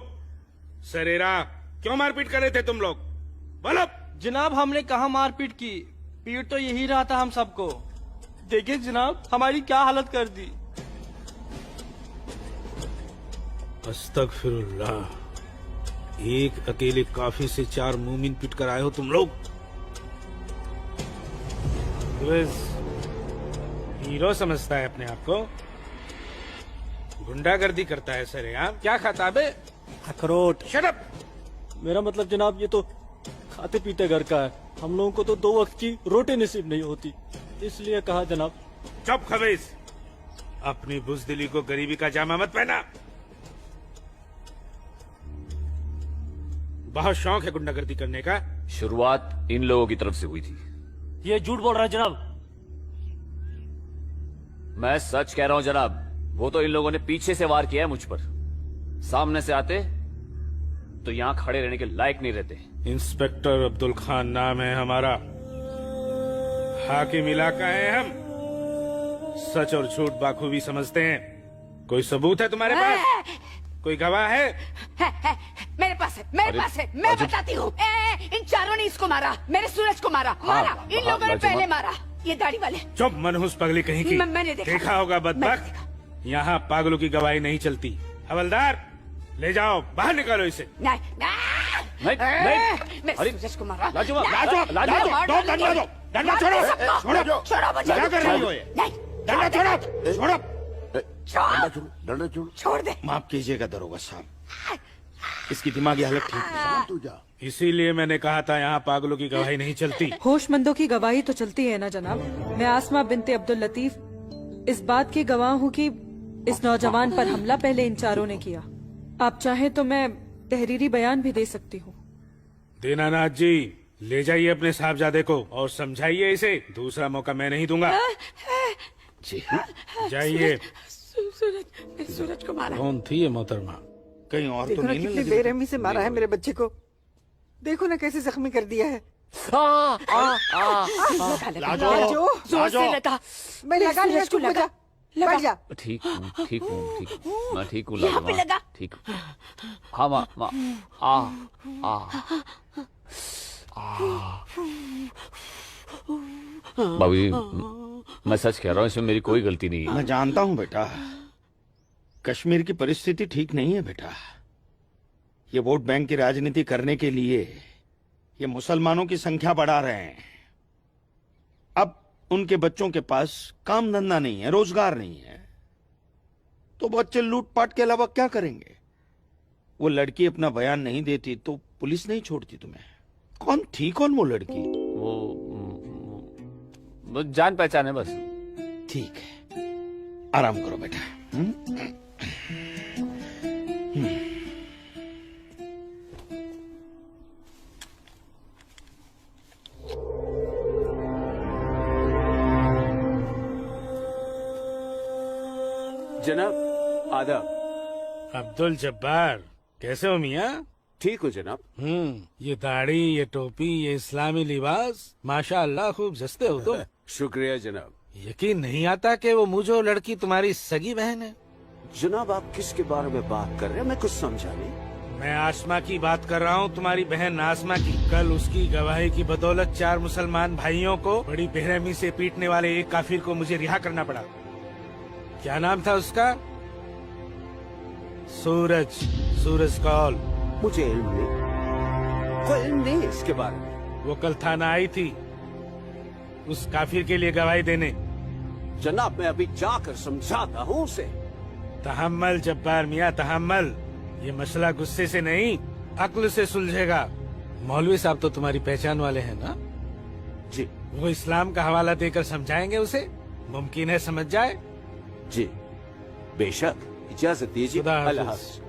सरेरा क्यों मारपीट कर रहे थे तुम लोग? बोलो। जनाब हमने कहा मारपीट की, पीट तो यही रहा था हम सबको। देखिए जनाब हमारी क्या हालत कर दी। अस्तगफिरुल्लाह, एक अकेले काफी से 4 मूमिन पिट कर आए हो तुम लोग। हीरो समझता है अपने आप को, गुंडागर्दी करता है सर। आप क्या खाता बे? अखरोट। Shut up. मेरा मतलब जनाब ये तो खाते पीते घर का है, हम लोगों को तो 2 वक्त की रोटी नसीब नहीं होती, इसलिए कहा जनाब। चुप खबीस, अपनी बुज़दिली को गरीबी का जामा मत पहना। बहुत शौक है गुंडागर्दी करने का। शुरुआत इन लोगों की तरफ से हुई थी। ये झूठ बोल रहा है जनाब। मैं सच कह रहा हूं जनाब, वो तो इन लोगों ने पीछे से वार किया है मुझ पर। सामने से आते तो यहां खड़े रहने के लायक नहीं रहते। इंस्पेक्टर अब्दुल खान नाम है हमारा, हाकिम इलाका है हम, सच और झूठ बाखूबी समझते हैं। कोई सबूत है तुम्हारे पास? कोई गवाह है? मेरे पास है, मेरे पास है, मैं बताती हूँ। इन चारों ने इसको मारा, मेरे सूरज को मारा। इन लोगों ने पहले मारा, ये दाढ़ी वाले। चुप मनहूस पगली कहीं की। मैंने देखा होगा बदबख्त। यहाँ पागलों की गवाही नहीं चलती। हवलदार ले जाओ, बाहर निकालो इसे। नहीं, मेरे सूरज को मारा। डंडा छोड़ो, क्या कर रही हो ये? डंडा छोड़ो, छोड़ दे। माफ कीजिएगा दरोगा साहब, इसकी दिमागी हालत ठीक नहीं। तू जा। इसीलिए मैंने कहा था यहाँ पागलों की गवाही नहीं चलती। होशमंदों की गवाही तो चलती है ना जनाब। मैं आसमा बिनते अब्दुल लतीफ इस बात की गवाह हूँ कि इस नौजवान पर हमला पहले इन चारों ने किया। आप चाहें तो मैं तहरीरी बयान भी दे सकती हूँ। दीनानाथ जी, ले जाइए अपने साहबजादे को और समझाइए इसे, दूसरा मौका मैं नहीं दूंगा। जी जाइए। सूरज को मारा। कौन थी ये मोहतरमा? कहीं और तो देखो ना नहीं कितनी बेरहमी से मारा है मेरे बच्चे को। देखो ना कैसे जख्मी कर दिया है। लाजो, जोर से लगा। मैं लगा लिया, सूरज को चुप हो जा, लगा। बैठ जा। ठीक हूँ, ठीक हूँ, ठीक हूँ, मैं ठीक हूँ। यहाँ पे लगा। ठीक हूँ। हाँ माँ, बाबूजी, मैं सच कह रहा हूँ, इसमें मेरी कोई गलती नहीं है। मैं जानता हूँ बेटा, कश्मीर की परिस्थिति ठीक नहीं है बेटा। ये वोट बैंक की राजनीति करने के लिए ये मुसलमानों की संख्या बढ़ा रहे हैं। अब उनके बच्चों के पास काम धंधा नहीं है, रोजगार नहीं है, तो बच्चे लूटपाट के अलावा क्या करेंगे? वो लड़की अपना बयान नहीं देती तो पुलिस नहीं छोड़ती तुम्हें। कौन थी, कौन वो लड़की? वो जान पहचान है बस। ठीक है, आराम करो बेटा। जनाब आदाब। अब्दुल जब्बार, कैसे हो मियाँ? ठीक हो जनाब। ये दाढ़ी, ये टोपी, ये इस्लामी लिबास, माशाअल्लाह खूब जस्ते हो तुम। शुक्रिया जनाब। यकीन नहीं आता कि वो मुझो लड़की तुम्हारी सगी बहन है। जनाब आप किसके बारे में बात कर रहे हैं? मैं कुछ समझा नहीं। मैं आसमा की बात कर रहा हूँ, तुम्हारी बहन आसमा की। कल उसकी गवाही की बदौलत 4 मुसलमान भाइयों को बड़ी बेरहमी से पीटने वाले एक काफिर को मुझे रिहा करना पड़ा। क्या नाम था उसका? सूरज कौल। मुझे कोई इल्म नहीं है इसके बारे में। वो कल थाना आई थी उस काफिर के लिए गवाही देने। जनाब, मैं अभी जाकर समझाता हूँ उसे। तहम्मल जब्बार मियाँ, तहम्मल। ये मसला गुस्से से नहीं, अक्ल से सुलझेगा। मौलवी साहब तो तुम्हारी पहचान वाले हैं ना? जी। वो इस्लाम का हवाला देकर समझाएंगे उसे, मुमकिन है समझ जाए। जी बेशक, इजाजत दीजिए। खुदा हाफिज। अल्लाह हाफिज।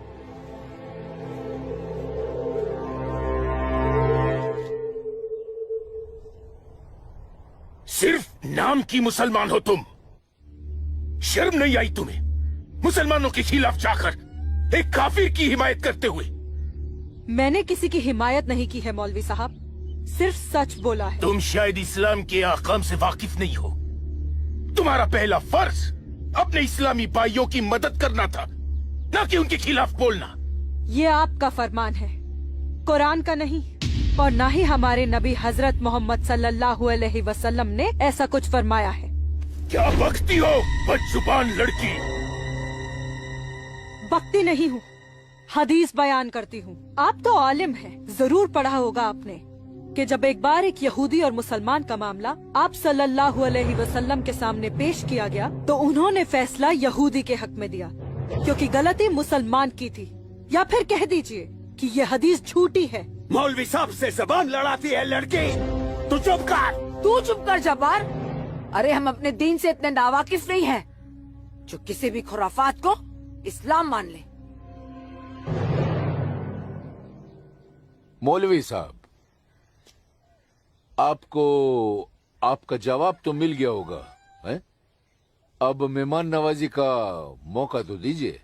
सिर्फ नाम की मुसलमान हो तुम, शर्म नहीं आई तुम्हें मुसलमानों के खिलाफ जाकर एक काफिर की हिमायत करते हुए? मैंने किसी की हिमायत नहीं की है मौलवी साहब, सिर्फ सच बोला है। तुम शायद इस्लाम के अहकाम से वाकिफ नहीं हो। तुम्हारा पहला फर्ज अपने इस्लामी भाइयों की मदद करना था, न कि उनके खिलाफ बोलना। ये आपका फरमान है, कुरान का नहीं, और न ही हमारे नबी हजरत मोहम्मद सल्लल्लाहु अलैहि वसल्लम ने ऐसा कुछ फरमाया है। क्या बकती हो बदजुबान लड़की? बकती नहीं हूँ, हदीस बयान करती हूँ। आप तो आलिम हैं, जरूर पढ़ा होगा आपने कि जब एक बार एक यहूदी और मुसलमान का मामला आप सल्लल्लाहु अलैहि वसल्लम के सामने पेश किया गया तो उन्होंने फैसला यहूदी के हक में दिया, क्योंकि गलती मुसलमान की थी। या फिर कह दीजिए कि ये हदीस झूठी है। मौलवी साहब से जबान लड़ाती है लड़की। तू चुप कर। तू चुप कर जब्बार। अरे हम अपने दीन से इतने नावाकिफ नहीं हैं जो किसी भी खुराफात को इस्लाम मान ले। मौलवी साहब, आपको आपका जवाब तो मिल गया होगा, है? अब मेहमान नवाजी का मौका तो दीजिए।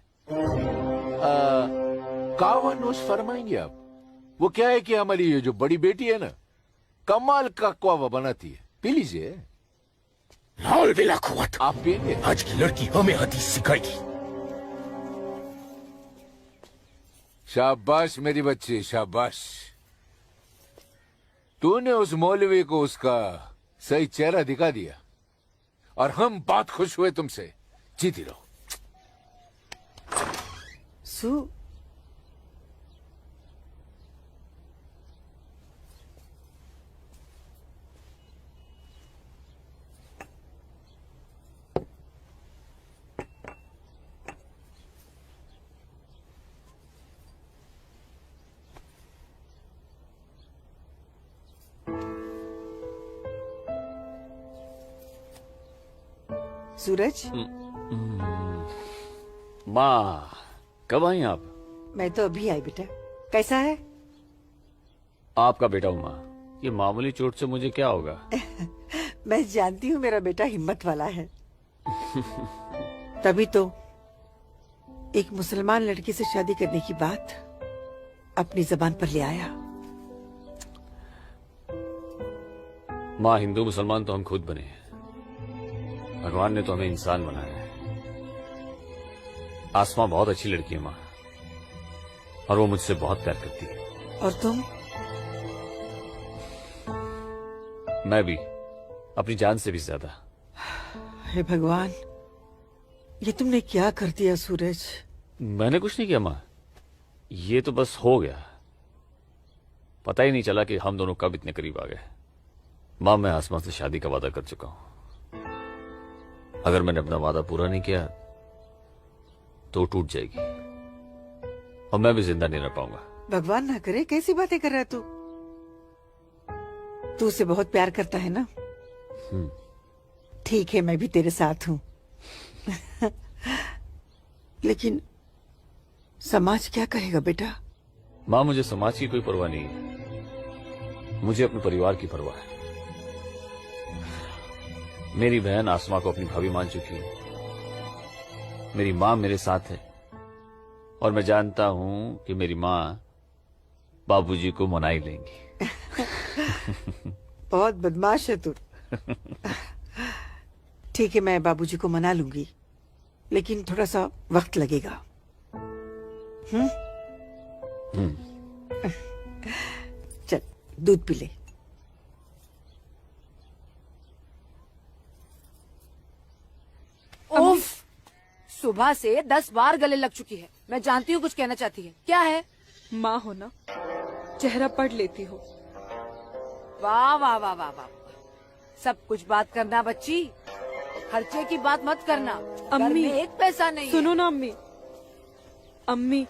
कावानोश फरमाएंगे आप? वो क्या है कि हमारी ये जो बड़ी बेटी है ना, कमाल का क्वावा बनाती है, पी लीजिए। आप पिएंगे? आज की लड़की हमें हदीस सिखाएगी। शाबाश मेरी बच्ची, शाबाश। तूने उस मौलवी को उसका सही चेहरा दिखा दिया और हम बहुत खुश हुए तुमसे। जीती रहो। सूरज, माँ कब आई आप? मैं तो अभी आई बेटा। कैसा है? आपका बेटा हूँ माँ, ये मामूली चोट से मुझे क्या होगा? मैं जानती हूँ मेरा बेटा हिम्मत वाला है। तभी तो एक मुसलमान लड़की से शादी करने की बात अपनी जबान पर ले आया। माँ, हिंदू मुसलमान तो हम खुद बने हैं, भगवान ने तो हमें इंसान बनाया है। आसमां बहुत अच्छी लड़की है माँ, और वो मुझसे बहुत प्यार करती है। और तुम? मैं भी, अपनी जान से भी ज्यादा। हे भगवान, ये तुमने क्या कर दिया सूरज? मैंने कुछ नहीं किया माँ, ये तो बस हो गया। पता ही नहीं चला कि हम दोनों कब इतने करीब आ गए। माँ, मैं आसमां से शादी का वादा कर चुका हूं। अगर मैंने अपना वादा पूरा नहीं किया तो टूट जाएगी और मैं भी जिंदा नहीं रह पाऊंगा। भगवान ना करे, कैसी बातें कर रहा है तू? तू उसे बहुत प्यार करता है ना? ठीक है, मैं भी तेरे साथ हूँ। लेकिन समाज क्या कहेगा बेटा? माँ, मुझे समाज की कोई परवाह नहीं है, मुझे अपने परिवार की परवाह है। मेरी बहन आसमा को अपनी भाभी मान चुकी है, मेरी माँ मेरे साथ है, और मैं जानता हूँ कि मेरी माँ बाबूजी को मना ही लेंगी। बहुत बदमाश है तू। ठीक है, मैं बाबूजी को मना लूंगी, लेकिन थोड़ा सा वक्त लगेगा। चल दूध पी ले। उफ, सुबह से 10 बार गले लग चुकी है। मैं जानती हूँ कुछ कहना चाहती है। क्या है? माँ हो ना, चेहरा पढ़ लेती हो। वाह वाह वाह वाह वाह, सब कुछ बात करना बच्ची, खर्चे की बात मत करना। घर अम्मी, में एक पैसा नहीं सुनो है। ना अम्मी। अम्मी,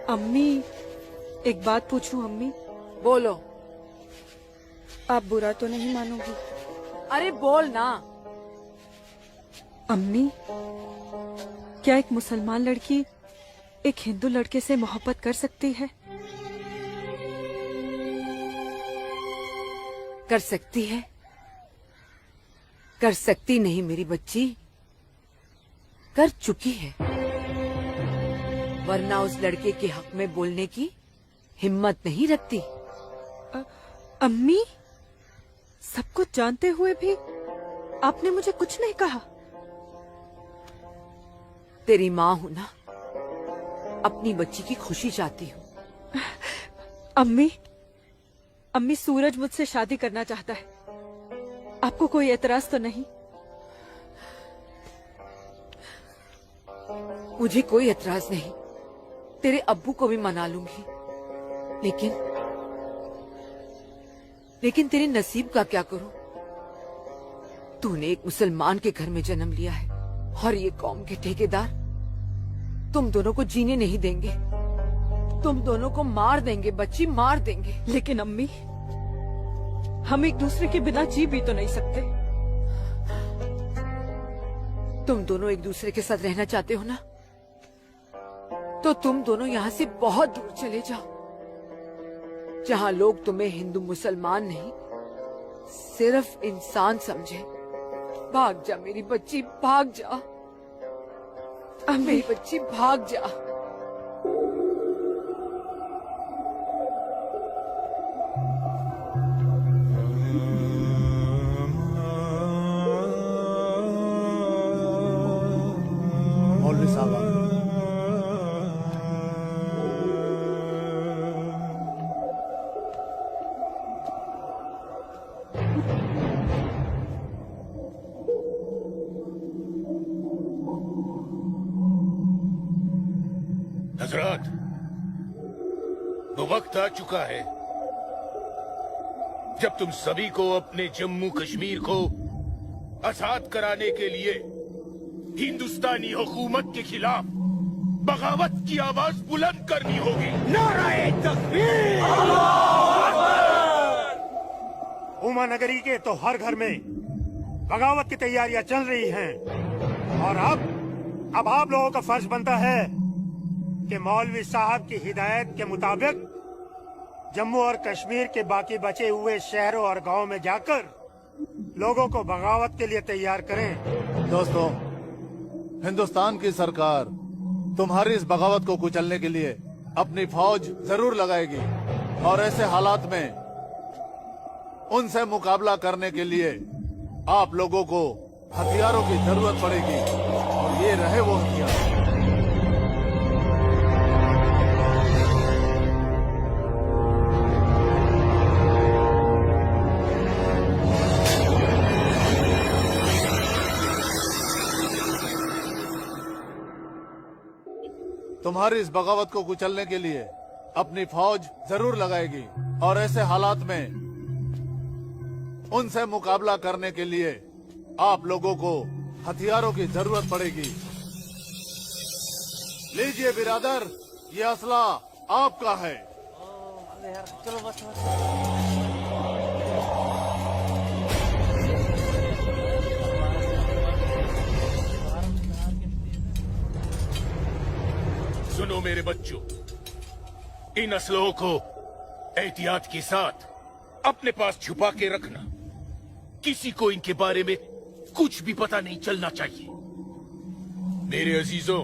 अम्मी, एक बात पूछूं अम्मी? बोलो। आप बुरा तो नहीं मानोगी? अरे बोल ना। अम्मी, क्या एक मुसलमान लड़की एक हिंदू लड़के से मोहब्बत कर सकती है? कर सकती है, कर सकती नहीं मेरी बच्ची, कर चुकी है। वरना उस लड़के के हक में बोलने की हिम्मत नहीं रखती। अम्मी, सब कुछ जानते हुए भी आपने मुझे कुछ नहीं कहा। तेरी माँ हूं ना, अपनी बच्ची की खुशी चाहती हूँ। अम्मी, अम्मी, सूरज मुझसे शादी करना चाहता है। आपको कोई एतराज तो नहीं? मुझे कोई एतराज नहीं, तेरे अब्बू को भी मना लूंगी। लेकिन तेरे नसीब का क्या करूं? तूने एक मुसलमान के घर में जन्म लिया है और ये कौम के ठेकेदार तुम दोनों को जीने नहीं देंगे। तुम दोनों को मार देंगे बच्ची, मार देंगे। लेकिन अम्मी, हम एक दूसरे के बिना जी भी तो नहीं सकते। तुम दोनों एक दूसरे के साथ रहना चाहते हो ना, तो तुम दोनों यहाँ से बहुत दूर चले जाओ, जहाँ लोग तुम्हें हिंदू मुसलमान नहीं, सिर्फ इंसान समझे। भाग जा मेरी बच्ची, भाग जा। मेरी बच्ची भाग जा। मौलवी साहब, हजरत, वो वक्त आ चुका है जब तुम सभी को अपने जम्मू कश्मीर को आजाद कराने के लिए हिंदुस्तानी हुकूमत के खिलाफ बगावत की आवाज बुलंद करनी होगी। नाराए तकबीर! उमा नगरी के तो हर घर में बगावत की तैयारियां चल रही हैं और अब आप लोगों का फर्ज बनता है कि मौलवी साहब की हिदायत के मुताबिक जम्मू और कश्मीर के बाकी बचे हुए शहरों और गांवों में जाकर लोगों को बगावत के लिए तैयार करें। दोस्तों, हिंदुस्तान की सरकार तुम्हारी इस बगावत को कुचलने के लिए अपनी फौज जरूर लगाएगी और ऐसे हालात में उनसे मुकाबला करने के लिए आप लोगों को हथियारों की जरूरत पड़ेगी और ये रहे वो हथियार। तुम्हारी इस बगावत को कुचलने के लिए अपनी फौज जरूर लगाएगी और ऐसे हालात में उनसे मुकाबला करने के लिए आप लोगों को हथियारों की जरूरत पड़ेगी। लीजिए बिरादर, ये असला आपका है। चलो बस। सुनो मेरे बच्चों, इन असलों को एहतियात के साथ अपने पास छुपा के रखना। किसी को इनके बारे में कुछ भी पता नहीं चलना चाहिए। मेरे अजीजों,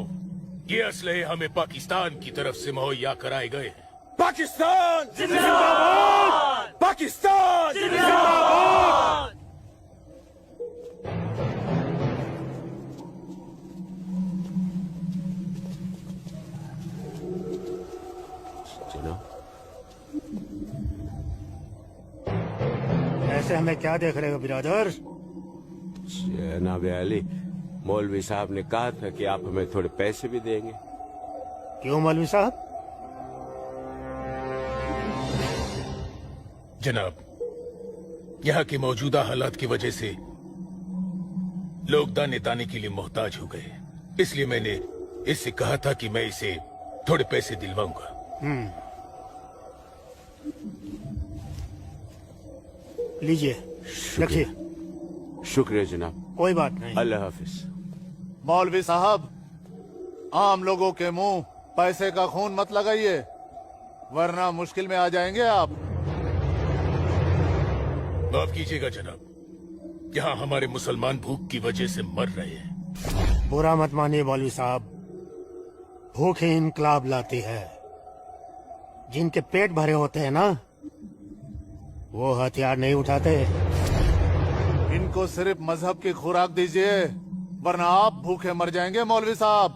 ये असलहे हमें पाकिस्तान की तरफ से मुहैया कराए गए हैं। पाकिस्तान जिंदाबाद! पाकिस्तान जिंदाबाद! जनाब, से हमें क्या देख रहे हो बिरादर? जनाब अली, मौलवी साहब ने कहा था कि आप हमें थोड़े पैसे भी देंगे। क्यों मौलवी साहब? जनाब, यहाँ की मौजूदा हालात की वजह से लोग दाने दाने के लिए मोहताज हो गए, इसलिए मैंने इससे कहा था कि मैं इसे थोड़े पैसे दिलवाऊंगा। लीजिए, रखिए। शुक्रिया जनाब। कोई बात नहीं। अल्लाह हाफिज। मौलवी साहब, आम लोगों के मुंह पैसे का खून मत लगाइए, वरना मुश्किल में आ जाएंगे आप। माफ कीजिएगा जनाब, यहाँ हमारे मुसलमान भूख की वजह से मर रहे हैं। बुरा मत मानिए मौलवी साहब, भूख ही इनकलाब लाती है। जिनके पेट भरे होते हैं ना, वो हथियार नहीं उठाते। इनको सिर्फ मजहब की खुराक दीजिए, वरना आप भूखे मर जाएंगे मौलवी साहब।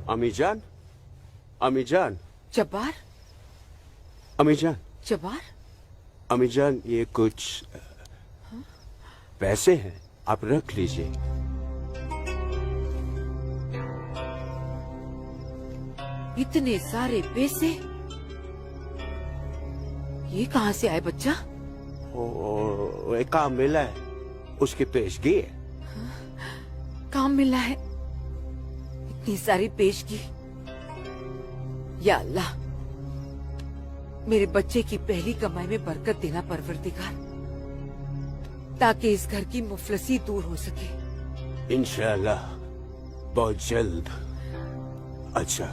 अम्मी जान, अम्मी जान, जब्बार, अम्मी जान, जब्बार, अम्मी जान, ये कुछ पैसे हैं, आप रख लीजिए। इतने सारे पैसे ये कहाँ से आए बच्चा? ओ, एक काम मिला है, उसकी पेशगी है। काम मिला है? इतनी सारी पेशगी। या अल्लाह, मेरे बच्चे की पहली कमाई में बरकत देना परवरदिगार, ताकि इस घर की मुफलसी दूर हो सके। इंशाअल्लाह बहुत जल्द। अच्छा,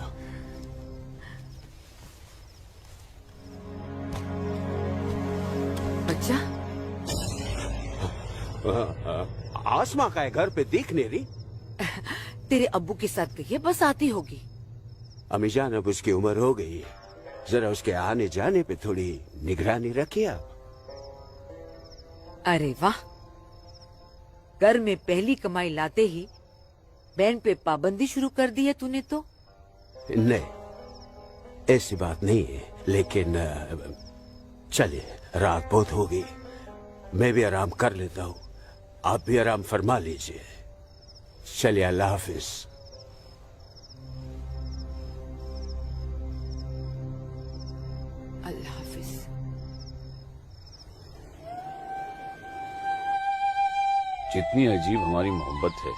बच्चा, आसमा का है, घर पे दिख नहीं रही। तेरे अब्बू के साथ गई है, बस आती होगी। अम्मी जान, अब उसकी उम्र हो गई है, जरा उसके आने जाने पे थोड़ी निगरानी रखिए आप। अरे वाह, घर में पहली कमाई लाते ही बहन पे पाबंदी शुरू कर दी है तूने तो। नहीं, ऐसी बात नहीं है, लेकिन चलिए, रात बहुत हो गई, मैं भी आराम कर लेता हूँ, आप भी आराम फरमा लीजिए। चलिए, अल्लाह हाफिज। अल्लाह हाफिज। जितनी अजीब हमारी मोहब्बत है,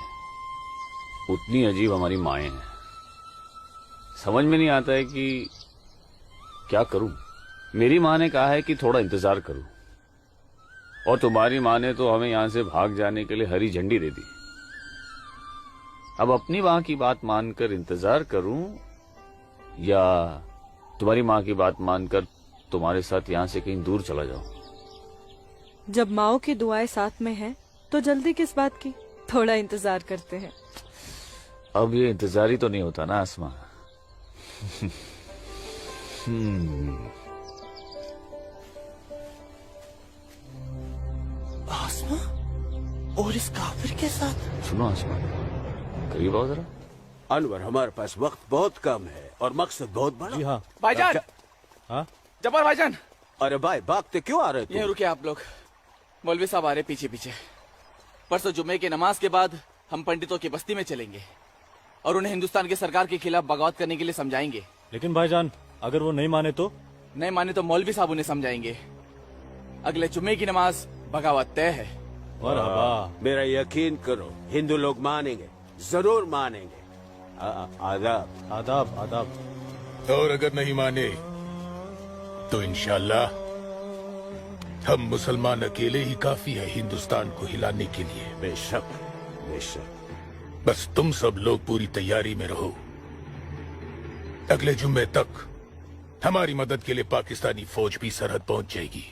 उतनी अजीब हमारी माएं हैं। समझ में नहीं आता है कि क्या करूं। मेरी माँ ने कहा है कि थोड़ा इंतजार करूं, और तुम्हारी माँ ने तो हमें यहां से भाग जाने के लिए हरी झंडी दे दी। अब अपनी माँ की बात मानकर इंतजार करूं, या तुम्हारी माँ की बात मानकर तुम्हारे साथ यहाँ से कहीं दूर चला जाऊं। जब माओ की दुआएं साथ में हैं, तो जल्दी किस बात की, थोड़ा इंतजार करते हैं। अब ये इंतजार ही तो नहीं होता ना आसमा। आसमा और इस काफिर के साथ। सुनो आसमा, करीब आओ जरा। अनवर, हमारे पास वक्त बहुत कम है और मकसद बहुत बड़ा। जी हाँ भाईजान। हाँ जब्बार भाईजान। अरे भाई, भागते क्यों आ रहे ये रुके आप लोग, मौलवी साहब आ रहे पीछे पीछे। परसों जुम्मे की नमाज के बाद हम पंडितों की बस्ती में चलेंगे और उन्हें हिंदुस्तान की सरकार के खिलाफ बगावत करने के लिए समझाएंगे। लेकिन भाईजान, अगर वो नहीं माने तो? नहीं माने तो मौलवी साहब उन्हें समझाएंगे। अगले जुम्मे की नमाज बगावत तय है। मेरा यकीन करो, हिंदू लोग मानेंगे, जरूर मानेंगे। आदाब आदाब आदाब। और अगर नहीं माने तो इंशाल्लाह हम मुसलमान अकेले ही काफी है हिंदुस्तान को हिलाने के लिए। बेशक बेशक। बस तुम सब लोग पूरी तैयारी में रहो। अगले जुम्मे तक हमारी मदद के लिए पाकिस्तानी फौज भी सरहद पहुंच जाएगी।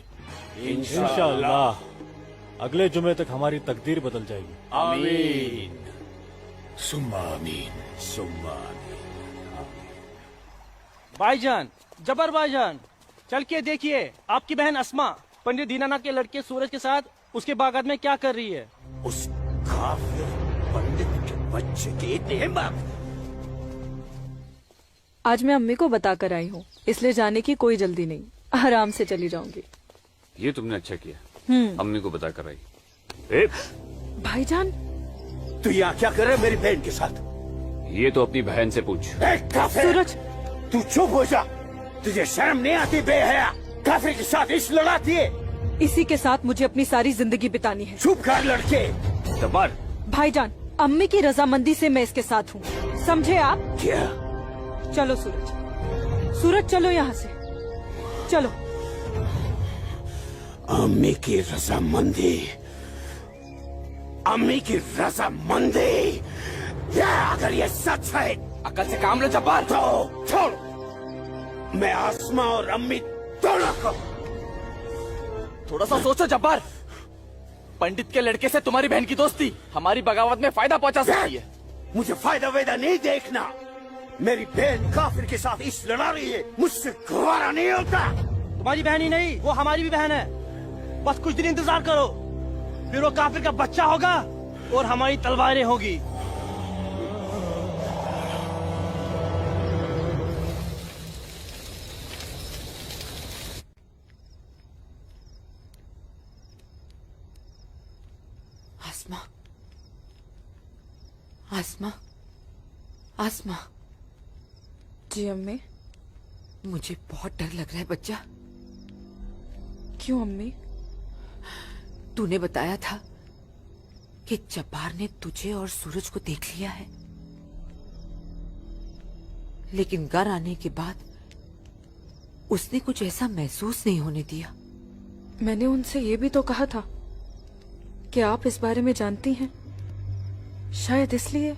इंशाअल्लाह अगले जुमे तक हमारी तकदीर बदल जाएगी। आमीन सुम्मा आमीन सुम्मा। भाईजान, जबर भाईजान, चल के देखिए आपकी बहन अस्मा पंडित दीनानाथ के लड़के सूरज के साथ उसके बागात में क्या कर रही है। उस काफिर पंडित के बच्चे की हिम्मत। आज मैं अम्मी को बता कर आई हूँ, इसलिए जाने की कोई जल्दी नहीं, आराम से चली जाऊंगी। ये तुमने अच्छा किया, अम्मी को बता कर आई। भाईजान, तू यहाँ क्या कर रहा है मेरी बहन के साथ? ये तो अपनी बहन से पूछ। सूरज, तू चुप हो जा। तुझे शर्म नहीं आती बेहया? काफिर के साथ इश्क लड़ाती है। इसी के साथ मुझे अपनी सारी जिंदगी बितानी है। चुप कर लड़के। जब्बार, भाईजान, अम्मी की रजामंदी से मैं इसके साथ हूँ, समझे आप? क्या? चलो सूरज, सूरज चलो यहाँ से, चलो। अम्मी की रजामंदी, अम्मी की रजामंदी, अगर ये सच है, अकल से काम लो जब्बार। तो छोड़, मैं आसमा और अम्मी दोनों को। थोड़ा सा सोचो जब्बार, पंडित के लड़के से तुम्हारी बहन की दोस्ती हमारी बगावत में फायदा पहुंचा सकती है। मुझे फायदा वेदा नहीं देखना। मेरी बहन काफिर के साथ इश्क लड़ा रही है, मुझसे गवारा नहीं होता। तुम्हारी बहन ही नहीं, वो हमारी भी बहन है। बस कुछ दिन इंतजार करो, फिर वो काफिर का बच्चा होगा और हमारी तलवारें होगी। आसमा, आसमा, आसमा। जी अम्मी। मुझे बहुत डर लग रहा है बच्चा। क्यों अम्मी? तूने बताया था कि जब्बार ने तुझे और सूरज को देख लिया है, लेकिन घर आने के बाद उसने कुछ ऐसा महसूस नहीं होने दिया। मैंने उनसे ये भी तो कहा था कि आप इस बारे में जानती हैं, शायद इसलिए।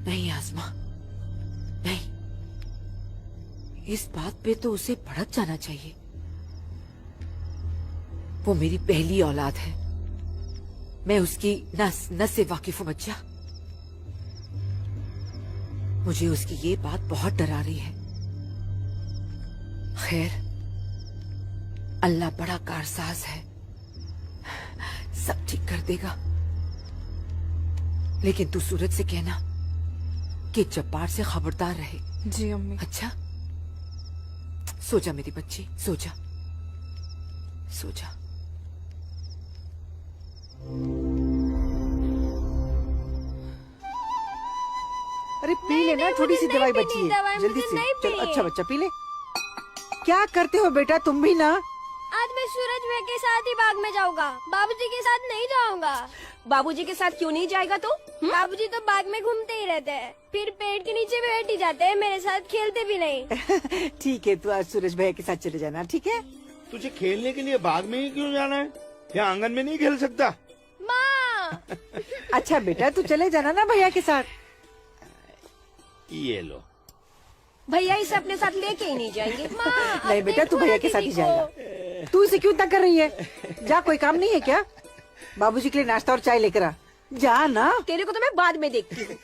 नहीं आसमा, नहीं, इस बात पे तो उसे भड़क जाना चाहिए। वो मेरी पहली औलाद है, मैं उसकी नस नस से वाकिफ हूं बच्चा। मुझे उसकी ये बात बहुत डरा रही है। खैर, अल्लाह बड़ा कारसाज है, सब ठीक कर देगा। लेकिन तू सूरज से कहना कि जब्बार से खबरदार रहे। जी अम्मी। अच्छा, सो जा मेरी बच्ची, सो जा, सो जा। अरे पी लेना, थोड़ी सी दवाई बची है, जल्दी से। चलो, अच्छा बच्चा पी ले। क्या करते हो बेटा तुम भी ना? आज मैं सूरज भाई के साथ ही बाग में जाऊंगा, बाबूजी के साथ नहीं जाऊंगा। बाबूजी के साथ क्यों नहीं जाएगा तू? बाबूजी तो बाग में घूमते ही रहते हैं, फिर पेड़ के नीचे बैठ ही जाते हैं, मेरे साथ खेलते भी नहीं। ठीक है, तू आज सूरज भैया के साथ चले जाना, ठीक है? तुझे खेलने के लिए बाग में ही क्यों जाना है? यहाँ आंगन में नहीं खेल सकता? माँ। अच्छा बेटा, तू चले जाना ना भैया के साथ। ये लो। भैया इसे अपने साथ लेके ही नहीं जाएंगे। नहीं बेटा, तू भैया के साथ ही जाएगा। तू इसे क्यों तंग कर रही है? जा, कोई काम नहीं है क्या? बाबूजी के लिए नाश्ता और चाय लेकर आ, जा ना। तेरे को तो मैं बाद में देखती हूँ।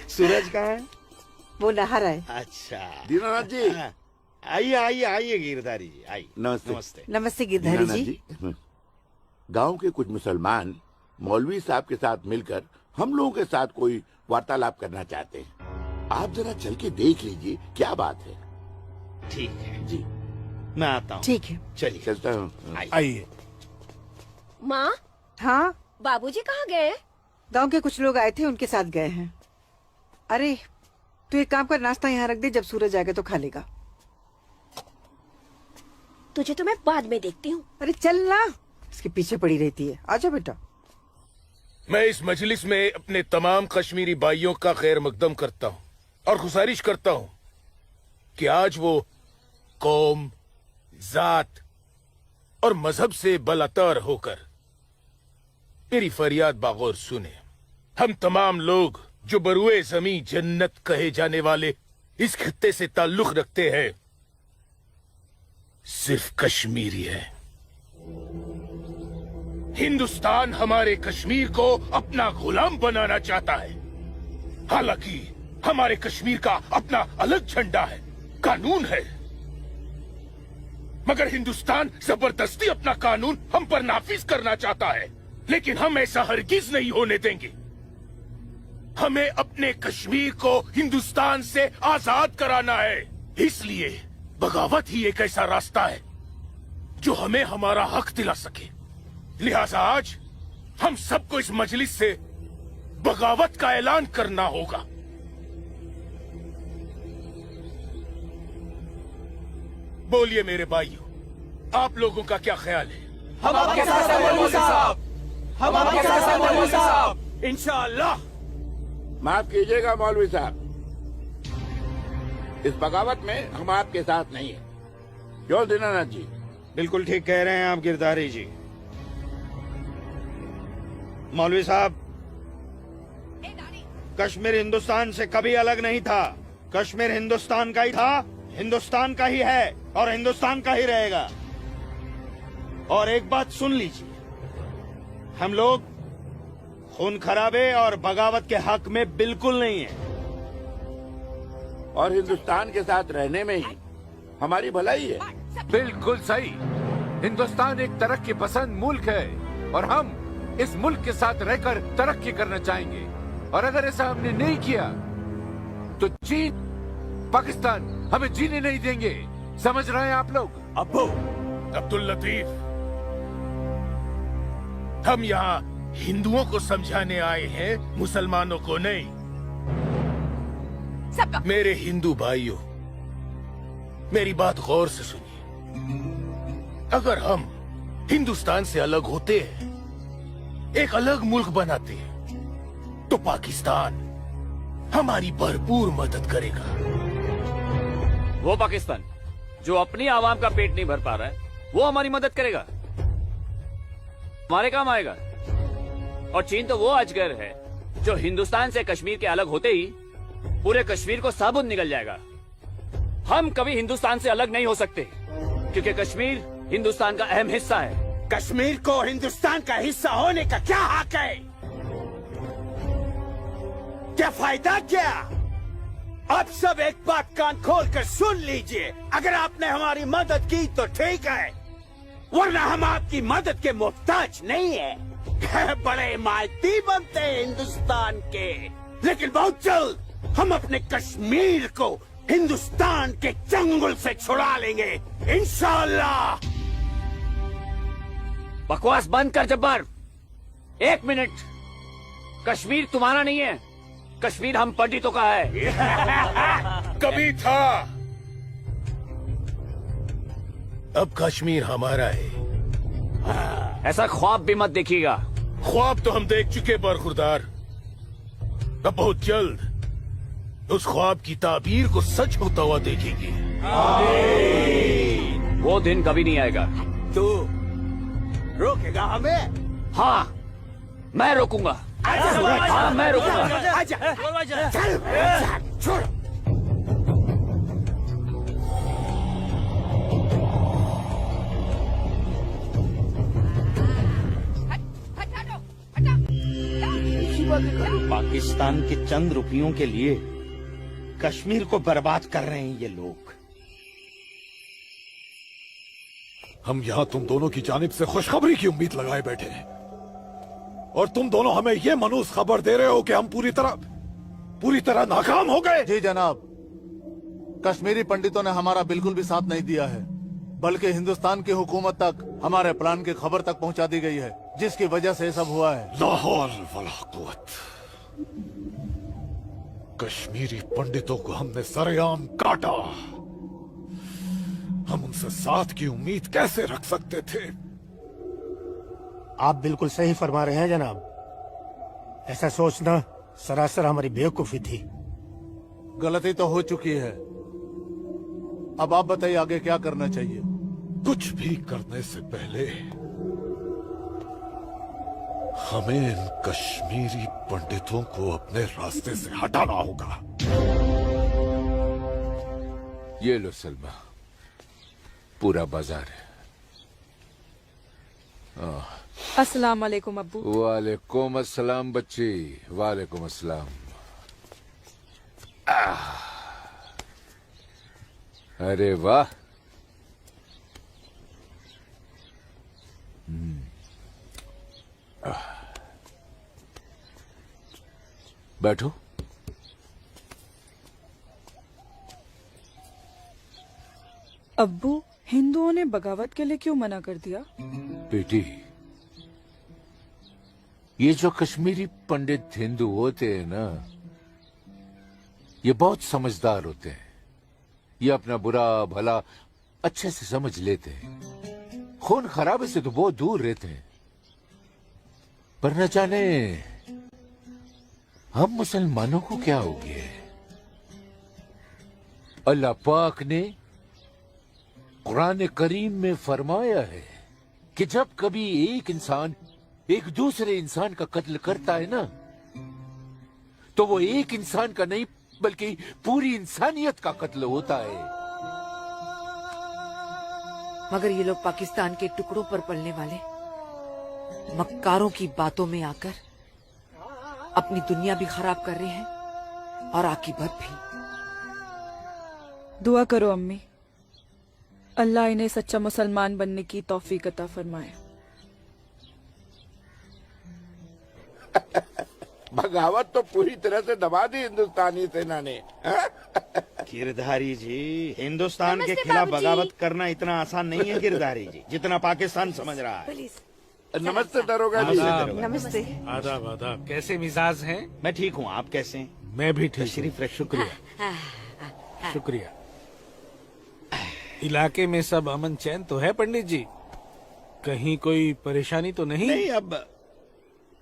सूरज कहाँ है? वो नहा रहा है। अच्छा दीनानाथ जी, आइए आइए आइए गिरधारी जी, आइए। नमस्ते। नमस्ते। नमस्ते गिरधारी जी। गांव के कुछ मुसलमान मौलवी साहब के साथ मिलकर हम लोगों के साथ कोई वार्तालाप करना चाहते हैं। आप जरा चल के देख लीजिए क्या बात है। ठीक है जी, मैं आता हूँ। ठीक है, चलिए चलता हूँ। आइए। माँ, हाँ बाबूजी कहाँ गए? गांव के कुछ लोग आए थे, उनके साथ गए हैं। अरे तू एक काम कर, नाश्ता यहाँ रख दे, जब सूरज आएगा तो खा लेगा। तुझे तो मैं बाद में देखती हूँ। अरे चल ना, इसके पीछे पड़ी रहती है। आजा बेटा। मैं इस मजलिस में अपने तमाम कश्मीरी भाइयों का खैर मकदम करता हूँ और गुजारिश करता हूँ कि आज वो कौम, जात और मजहब से बलातर होकर मेरी फरियाद बागौर सुने। हम तमाम लोग जो बरुए जमी जन्नत कहे जाने वाले इस खित्ते से ताल्लुक रखते हैं, सिर्फ कश्मीरी है। हिंदुस्तान हमारे कश्मीर को अपना गुलाम बनाना चाहता है। हालांकि हमारे कश्मीर का अपना अलग झंडा है, कानून है, मगर हिंदुस्तान जबरदस्ती अपना कानून हम पर नाफिज करना चाहता है। लेकिन हम ऐसा हरगिज नहीं होने देंगे। हमें अपने कश्मीर को हिंदुस्तान से आजाद कराना है। इसलिए बगावत ही एक ऐसा रास्ता है जो हमें हमारा हक दिला सके। लिहाजा आज हम सबको इस मजलिस से बगावत का ऐलान करना होगा। बोलिए मेरे भाइयों, आप लोगों का क्या ख्याल है? हम आपके साथ हैं मौलवी साहब, हम आपके साथ हैं मौलवी साहब, इंशाअल्लाह। माफ कीजिएगा मौलवी साहब, इस बगावत में हम आपके साथ नहीं है। क्यों दीनानाथ जी? बिल्कुल ठीक कह रहे हैं आप गिरधारी जी। मौलवी साहब, कश्मीर हिंदुस्तान से कभी अलग नहीं था। कश्मीर हिंदुस्तान का ही था, हिंदुस्तान का ही है और हिंदुस्तान का ही रहेगा। और एक बात सुन लीजिए, हम लोग खून खराबे और बगावत के हक में बिल्कुल नहीं है। और हिंदुस्तान के साथ रहने में ही हमारी भलाई है। बिल्कुल सही। हिंदुस्तान एक तरक्की पसंद मुल्क है और हम इस मुल्क के साथ रहकर तरक्की करना चाहेंगे। और अगर ऐसा हमने नहीं किया तो चीन, पाकिस्तान हमें जीने नहीं देंगे। समझ रहे हैं आप लोग? अब्बू अब्दुल लतीफ, हम यहाँ हिंदुओं को समझाने आए हैं, मुसलमानों को नहीं। मेरे हिंदू भाइयों, मेरी बात गौर से सुनिए। अगर हम हिंदुस्तान से अलग होते हैं, एक अलग मुल्क बनाते हैं, तो पाकिस्तान हमारी भरपूर मदद करेगा। वो पाकिस्तान जो अपनी आवाम का पेट नहीं भर पा रहा है, वो हमारी मदद करेगा, हमारे काम आएगा। और चीन तो वो अजगर है जो हिंदुस्तान से कश्मीर के अलग होते ही पूरे कश्मीर को साबुत निकल जाएगा। हम कभी हिंदुस्तान से अलग नहीं हो सकते, क्योंकि कश्मीर हिंदुस्तान का अहम हिस्सा है। कश्मीर को हिंदुस्तान का हिस्सा होने का क्या हक है? क्या फायदा क्या? आप सब एक बात कान खोल कर सुन लीजिए। अगर आपने हमारी मदद की तो ठीक है, वरना हम आपकी मदद के मोहताज नहीं है। बड़े हिमायती बनते हैं हिंदुस्तान के, लेकिन बहुत जल्द हम अपने कश्मीर को हिंदुस्तान के चंगुल से छुड़ा लेंगे, इंशाअल्लाह। बकवास बंद कर जब्बार। 1 मिनट। कश्मीर तुम्हारा नहीं है, कश्मीर हम पंडितों का है। कभी था, अब कश्मीर हमारा है। ऐसा ख्वाब भी मत देखिएगा। ख्वाब तो हम देख चुके बरखुरदार। अब बहुत जल्द उस ख्वाब की ताबीर को सच होता हुआ देखेंगे। वो दिन कभी नहीं आएगा। तू रोकेगा हमें? हाँ, मैं रोकूंगा। हाँ, मैं रोकूंगा। आजा, चल, छोड़। पाकिस्तान के चंद रुपयों के लिए कश्मीर को बर्बाद कर रहे हैं ये लोग। हम यहाँ तुम दोनों की जानिब से खुशखबरी की उम्मीद लगाए बैठे हैं, और तुम दोनों हमें ये मनूस खबर दे रहे हो कि हम पूरी तरह नाकाम हो गए। जी जनाब, कश्मीरी पंडितों ने हमारा बिल्कुल भी साथ नहीं दिया है, बल्कि हिंदुस्तान की हुकूमत तक हमारे प्लान की खबर तक पहुंचा दी गई है, जिसकी वजह से ये सब हुआ है। ला हौल वला कुव्वत। कश्मीरी पंडितों को हमने सरेआम काटा। हम उनसे साथ की उम्मीद कैसे रख सकते थे? आप बिल्कुल सही फरमा रहे हैं जनाब। ऐसा सोचना सरासर हमारी बेवकूफी थी। गलती तो हो चुकी है, अब आप बताइए आगे क्या करना चाहिए। कुछ भी करने से पहले हमें इन कश्मीरी पंडितों को अपने रास्ते से हटाना होगा। ये लो सलमा, पूरा बाजार है। अस्सलाम वालेकुम अब्बू। वालेकुम अस्सलाम बच्ची, वालेकुम अस्सलाम। अरे वाह, बैठो। अब्बू, हिंदुओं ने बगावत के लिए क्यों मना कर दिया? बेटी, ये जो कश्मीरी पंडित हिंदू होते हैं ना, ये बहुत समझदार होते हैं। ये अपना बुरा भला अच्छे से समझ लेते हैं। खून खराबे से तो बहुत दूर रहते हैं। पर न जाने हम मुसलमानों को क्या हो गया है। अल्लाह पाक ने कुरान करीम में फरमाया है कि जब कभी एक इंसान एक दूसरे इंसान का कत्ल करता है ना, तो वो एक इंसान का नहीं बल्कि पूरी इंसानियत का कत्ल होता है। मगर ये लोग पाकिस्तान के टुकड़ों पर पलने वाले मक्कारों की बातों में आकर अपनी दुनिया भी खराब कर रहे हैं और आकीबत भी। दुआ करो अम्मी, अल्लाह इन्हें सच्चा मुसलमान बनने की तौफीक अता फरमाए। बगावत तो पूरी तरह से दबा दी हिंदुस्तानी सेना ने। गिरधारी जी, हिंदुस्तान के खिलाफ बाबूजी। बगावत करना इतना आसान नहीं है गिरधारी जी, जितना पाकिस्तान समझ रहा है। नमस्ते दरोगा जी। नमस्ते। आदाब आदाब। कैसे मिजाज हैं? मैं ठीक हूँ, आप कैसे हैं? मैं भी ठीक। तशरीफ रखिए। शुक्रिया शुक्रिया। इलाके में सब अमन चैन तो है पंडित जी? कहीं कोई परेशानी तो नहीं? नहीं, अब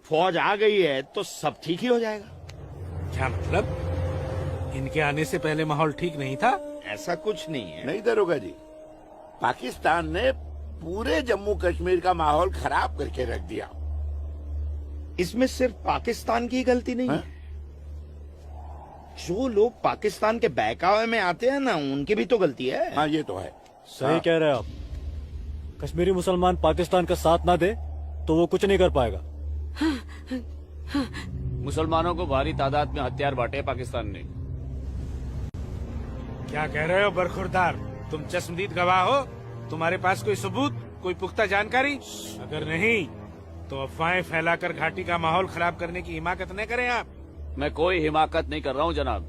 फौज आ गई है तो सब ठीक ही हो जाएगा। क्या मतलब? इनके आने से पहले माहौल ठीक नहीं था? ऐसा कुछ नहीं है। नहीं दरोगा जी, पाकिस्तान ने पूरे जम्मू कश्मीर का माहौल खराब करके रख दिया। इसमें सिर्फ पाकिस्तान की गलती नहीं है। जो लोग पाकिस्तान के बहकावे में आते हैं ना, उनकी भी तो गलती है। हाँ, ये तो है। सही कह रहे हैं आप। कश्मीरी मुसलमान पाकिस्तान का साथ ना दे तो वो कुछ नहीं कर पाएगा। मुसलमानों को भारी तादाद में हथियार बांटे पाकिस्तान ने। क्या कह रहे हो बरखुरदार? तुम चश्मदीद गवाह हो? तुम्हारे पास कोई सबूत, कोई पुख्ता जानकारी? अगर नहीं तो अफवाहें फैलाकर घाटी का माहौल खराब करने की हिमाकत न करें आप। मैं कोई हिमाकत नहीं कर रहा हूँ जनाब।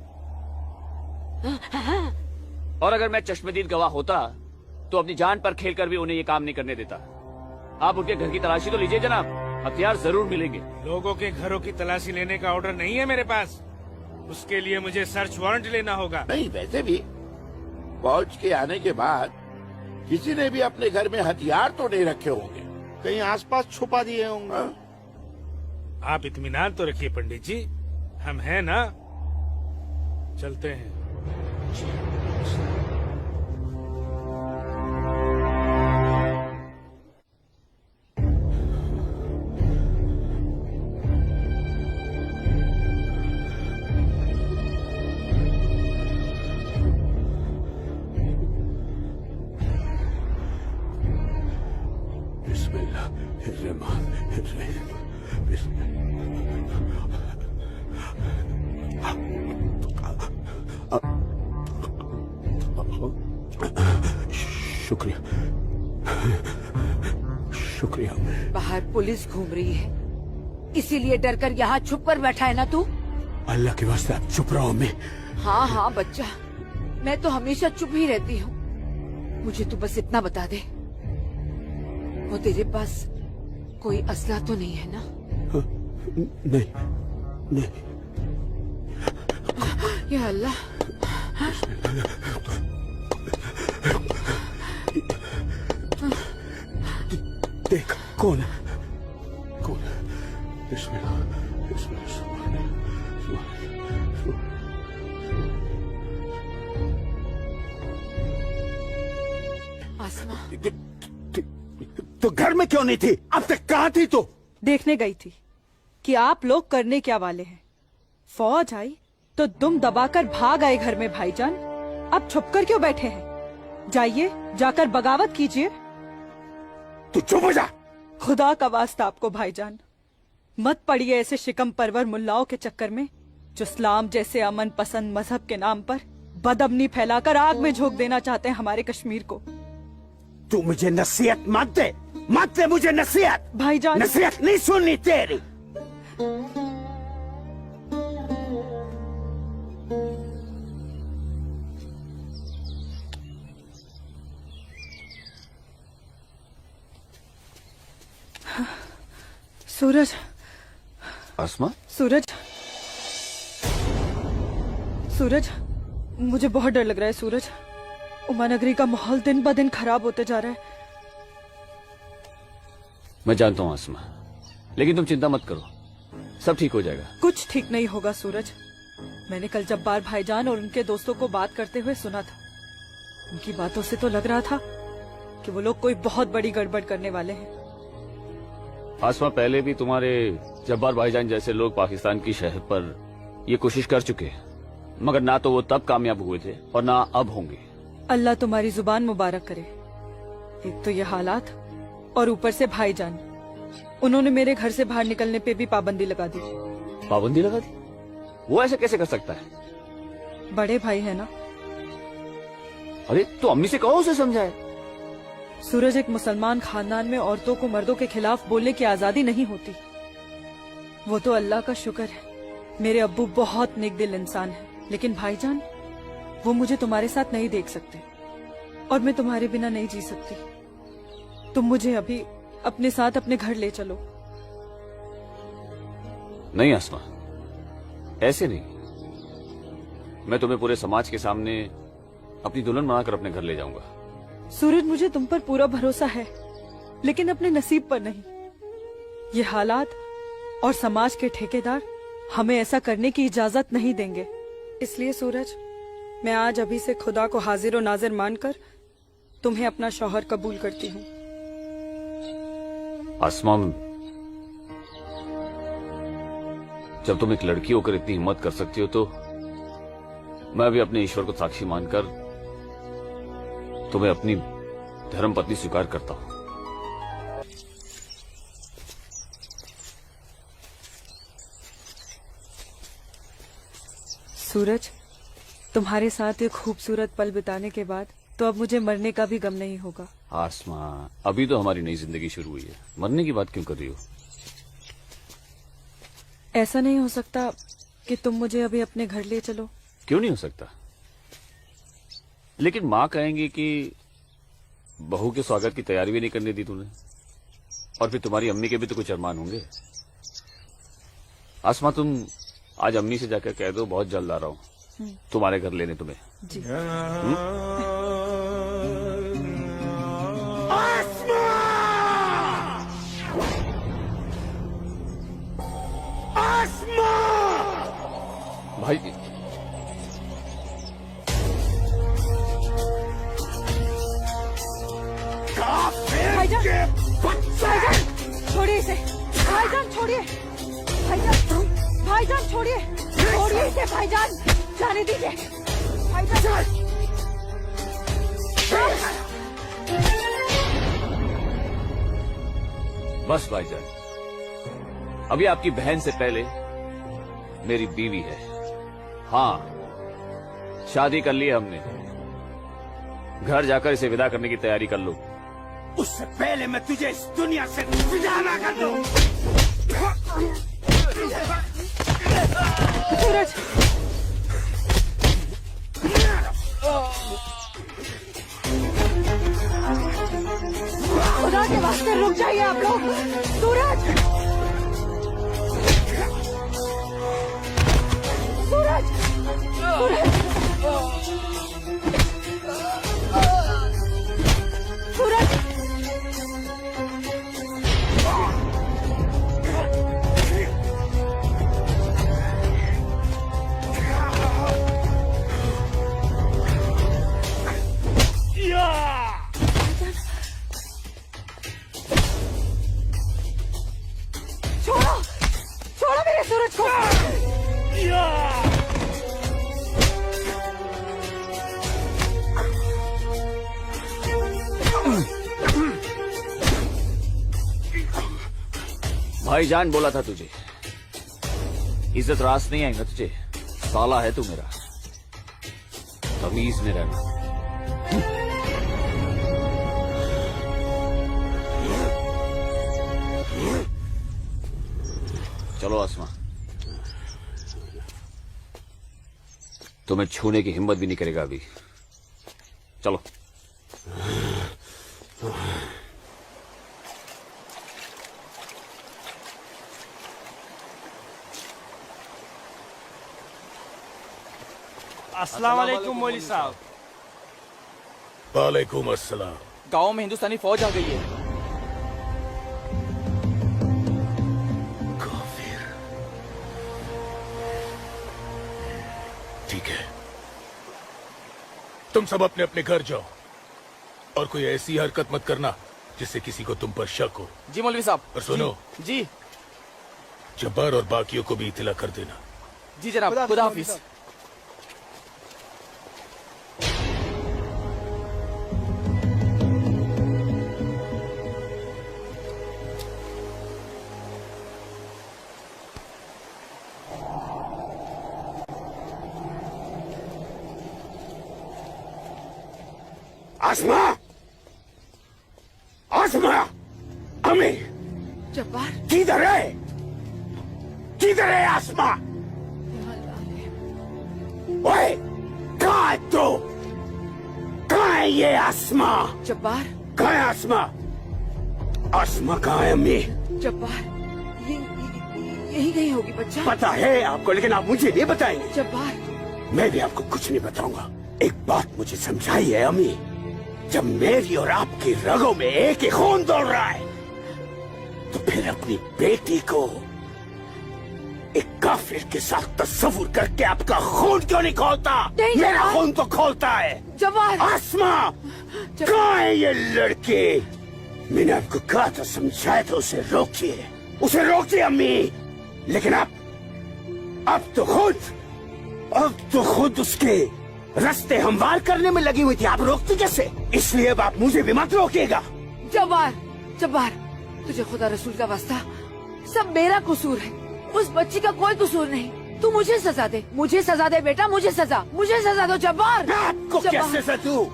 और अगर मैं चश्मदीद गवाह होता तो अपनी जान पर खेलकर भी उन्हें ये काम नहीं करने देता। आप उनके घर की तलाशी तो लीजिए जनाब, हथियार जरूर मिलेंगे। लोगों के घरों की तलाशी लेने का ऑर्डर नहीं है मेरे पास। उसके लिए मुझे सर्च वारंट लेना होगा। नहीं, वैसे भी फौज के आने के बाद किसी ने भी अपने घर में हथियार तो नहीं रखे होंगे, कहीं आसपास छुपा दिए होंगे। आप इत्मीनान तो रखिए पंडित जी, हम हैं ना। चलते हैं। शुक्रिया शुक्रिया। बाहर पुलिस घूम रही है, इसीलिए डर कर यहाँ छुप कर बैठा है ना तू? अल्लाह के वास्ते आप चुप रहो। मैं हाँ हाँ बच्चा, मैं तो हमेशा चुप ही रहती हूँ। मुझे तू बस इतना बता दे, वो तेरे पास कोई असला तो नहीं है ना? नहीं नहीं। या अल्लाह। देख कौन है, कौन है? बिस्मिल्लाह बिस्मिल्लाह। आसमा, तो घर में क्यों नहीं थी? अब तक कहाँ थी तू? देखने गई थी कि आप लोग करने क्या वाले हैं। फौज आई तो दुम दबाकर भाग आए घर में भाईजान। अब छुपकर क्यों बैठे हैं? जाइए, जाकर बगावत कीजिए। तू चुप हो जा। खुदा का वास्ता आपको भाईजान, मत पड़िए ऐसे शिकम परवर मुल्लाओं के चक्कर में, जो इस्लाम जैसे अमन पसंद मजहब के नाम पर बदअमनी फैलाकर आग में झोंक देना चाहते हैं हमारे कश्मीर को। तू मुझे नसीहत मत दे मुझे नसीहत। भाईजान, नसीहत नहीं सुननी तेरी। सूरज, आसमा, सूरज, सूरज, मुझे बहुत डर लग रहा है सूरज। उमानगरी का माहौल दिन ब दिन खराब होते जा रहा है। मैं जानता हूँ आसमा, लेकिन तुम चिंता मत करो, सब ठीक हो जाएगा। कुछ ठीक नहीं होगा सूरज। मैंने कल जब्बार भाईजान और उनके दोस्तों को बात करते हुए सुना था। उनकी बातों से तो लग रहा था कि वो लोग कोई बहुत बड़ी गड़बड़ करने वाले हैं। आसमा, पहले भी तुम्हारे जब्बार भाईजान जैसे लोग पाकिस्तान की शहर पर ये कोशिश कर चुके हैं, मगर ना तो वो तब कामयाब हुए थे और ना अब होंगे। अल्लाह तुम्हारी जुबान मुबारक करे। एक तो ये हालात और ऊपर से भाईजान, उन्होंने मेरे घर से बाहर निकलने पे भी पाबंदी लगा दी। पाबंदी लगा दी? वो ऐसे कैसे कर सकता है? बड़े भाई है ना। अरे तो अम्मी से कहो, उसे समझाए। सूरज, एक मुसलमान खानदान में औरतों को मर्दों के खिलाफ बोलने की आजादी नहीं होती। वो तो अल्लाह का शुक्र है, मेरे अब्बू बहुत नेक दिल इंसान है, लेकिन भाईजान वो मुझे तुम्हारे साथ नहीं देख सकते और मैं तुम्हारे बिना नहीं जी सकती। तुम मुझे अभी अपने साथ अपने घर ले चलो। नहीं आसमा, ऐसे नहीं। मैं तुम्हें पूरे समाज के सामने अपनी दुल्हन बनाकर अपने घर ले जाऊंगा। सूरज, मुझे तुम पर पूरा भरोसा है, लेकिन अपने नसीब पर नहीं। ये हालात और समाज के ठेकेदार हमें ऐसा करने की इजाजत नहीं देंगे। इसलिए सूरज, मैं आज अभी से खुदा को हाजिर और नाजिर मानकर तुम्हें अपना शौहर कबूल करती हूँ। आसमा, जब तुम एक लड़की होकर इतनी हिम्मत कर सकती हो, तो मैं भी अपने ईश्वर को साक्षी मानकर तुम्हें अपनी धर्म पत्नी स्वीकार करता हूं। सूरज, तुम्हारे साथ ये खूबसूरत पल बिताने के बाद तो अब मुझे मरने का भी गम नहीं होगा। आसमा, अभी तो हमारी नई जिंदगी शुरू हुई है, मरने की बात क्यों कर रही हो? ऐसा नहीं हो सकता कि तुम मुझे अभी अपने घर ले चलो? क्यों नहीं हो सकता? लेकिन माँ कहेंगी कि बहू के स्वागत की तैयारी भी नहीं करने दी तूने, और फिर तुम्हारी अम्मी के भी तो कुछ अरमान होंगे। आसमा, तुम आज अम्मी से जाकर कह दो बहुत जल्द आ रहा हूँ तुम्हारे घर लेने तुम्हें। जी। भाई, भाईजान, भाईजान, छोड़िए इसे। भाईजान छोड़िए, भाईजान, भाईजान छोड़िए, छोड़िए इसे भाईजान, जाने दीजिए भाईजान। बस भाईजान, अभी आपकी बहन से पहले मेरी बीवी है। हाँ, शादी कर ली है हमने। घर जाकर इसे विदा करने की तैयारी कर लो। उससे पहले मैं तुझे इस दुनिया से विदा ना कर दूं। सूरज, खुदा के वास्ते रुक जाइए आप लोग। सूरज, सूरज, सूरज, छोड़ो, छोड़ो मेरे सूरज को। भाईजान बोला था तुझे, इज्जत रास नहीं आएगा तुझे। साला है तू मेरा, तमीज में रहना। चलो आसमा, तुम्हें छूने की हिम्मत भी नहीं करेगा अभी। चलो। अस्सलाम वालेकुम मौलवी साहब। वालेकुम अस्सलाम। गाँव में हिंदुस्तानी फौज आ गई है। ठीक है, तुम सब अपने अपने घर जाओ और कोई ऐसी हरकत मत करना जिससे किसी को तुम पर शक हो। जी मौलवी साहब। और सुनो जी जब्बार और बाकियों को भी इत्तला कर देना। जी जनाब, खुदा हाफिज। आसमा, आसमा, अम्मी, जब्बार किधर है? किधर है आसमा? ओए, कहाँ है तू? कहाँ है ये आसमा? जब्बार, कहाँ है आसमा? आसमा कहाँ है अम्मी? जब्बार, यही कहीं होगी बच्चा। पता है आपको, लेकिन आप मुझे नहीं बताएंगे। जब्बार, मैं भी आपको कुछ नहीं बताऊंगा। एक बात मुझे समझाई है अम्मी, जब मेरी और आपकी रगों में एक ही खून दौड़ रहा है तो फिर अपनी बेटी को एक काफिर के साथ तस्वुर करके आपका खून क्यों नहीं खोलता? मेरा खून तो खोलता है। जब्बार, आसमा, कहाँ है ये लड़की? मैंने आपको कहा था, समझाया था, उसे रोकिए, उसे रोकिए अम्मी। लेकिन अब तो खुद उसके रास्ते हमवार करने में लगी हुई थी। आप रोकती कैसे? इसलिए अब आप मुझे भी मत रोकिएगा। जब्बार, जब्बार, तुझे खुदा रसूल का वास्ता, सब मेरा कसूर है, उस बच्ची का कोई कसूर नहीं। तू मुझे सजा दे, मुझे सजा दे बेटा, मुझे सजा दो जब्बार। आपको क्या सजा दूं?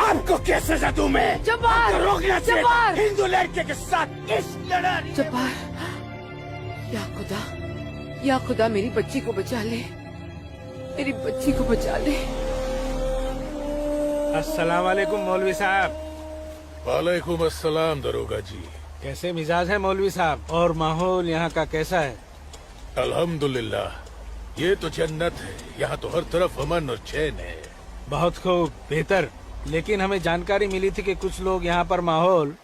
आपको क्या सजा दूं मैं? जब्बार, आपको रोकना चाहिए था जब्बार, हिंदू लड़के के साथ इस लड़ाई। जब्बार, या खुदा मेरी बच्ची को बचा ले, मेरी बच्ची को बचा ले। अस्सलाम वालेकुम मौलवी साहब। वालेकुम अस्सलाम दरोगा जी। कैसे मिजाज है मौलवी साहब, और माहौल यहाँ का कैसा है? अल्हम्दुलिल्लाह, ये तो जन्नत है। यहाँ तो हर तरफ अमन और चैन है। बहुत खूब, बेहतर। लेकिन हमें जानकारी मिली थी कि कुछ लोग यहाँ पर माहौल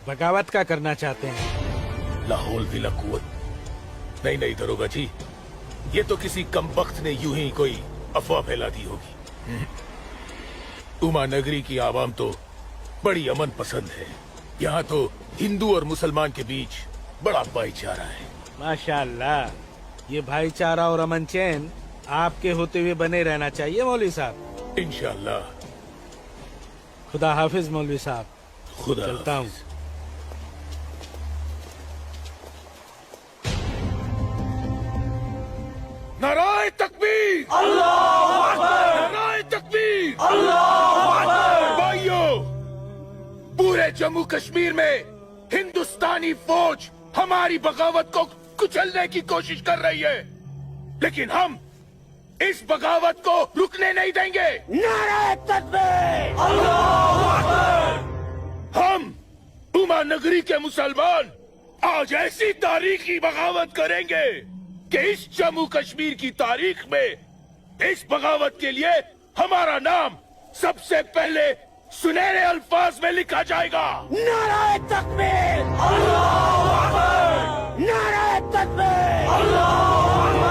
बगावत का करना चाहते हैं। लाहौल विला कुव्वत। नहीं दरोगा जी, ये तो किसी कमबख्त ने यूं ही कोई अफवाह फैला दी होगी। उमा नगरी की आवाम तो बड़ी अमन पसंद है। यहाँ तो हिंदू और मुसलमान के बीच बड़ा भाईचारा है। माशाअल्लाह, ये भाईचारा और अमन चैन आपके होते हुए बने रहना चाहिए मौलवी साहब। इंशाअल्लाह। खुदा हाफिज मौलवी साहब। खुदा चलता हूँ। नाराए तकबीर, अल्लाहू अकबर, नाराए तकबीर, अल्लाहू अकबर। भाइयों, पूरे जम्मू कश्मीर में हिंदुस्तानी फौज हमारी बगावत को कुचलने की कोशिश कर रही है, लेकिन हम इस बगावत को रुकने नहीं देंगे। नाराए तकबीर, अल्लाहू अकबर। हम उमा नगरी के मुसलमान आज ऐसी तारीखी बगावत करेंगे कि इस जम्मू कश्मीर की तारीख में इस बगावत के लिए हमारा नाम सबसे पहले सुनहरे अल्फाज में लिखा जाएगा। नाराए तकबीर, अल्लाहू अकबर, नाराए तकबीर, अल्लाहू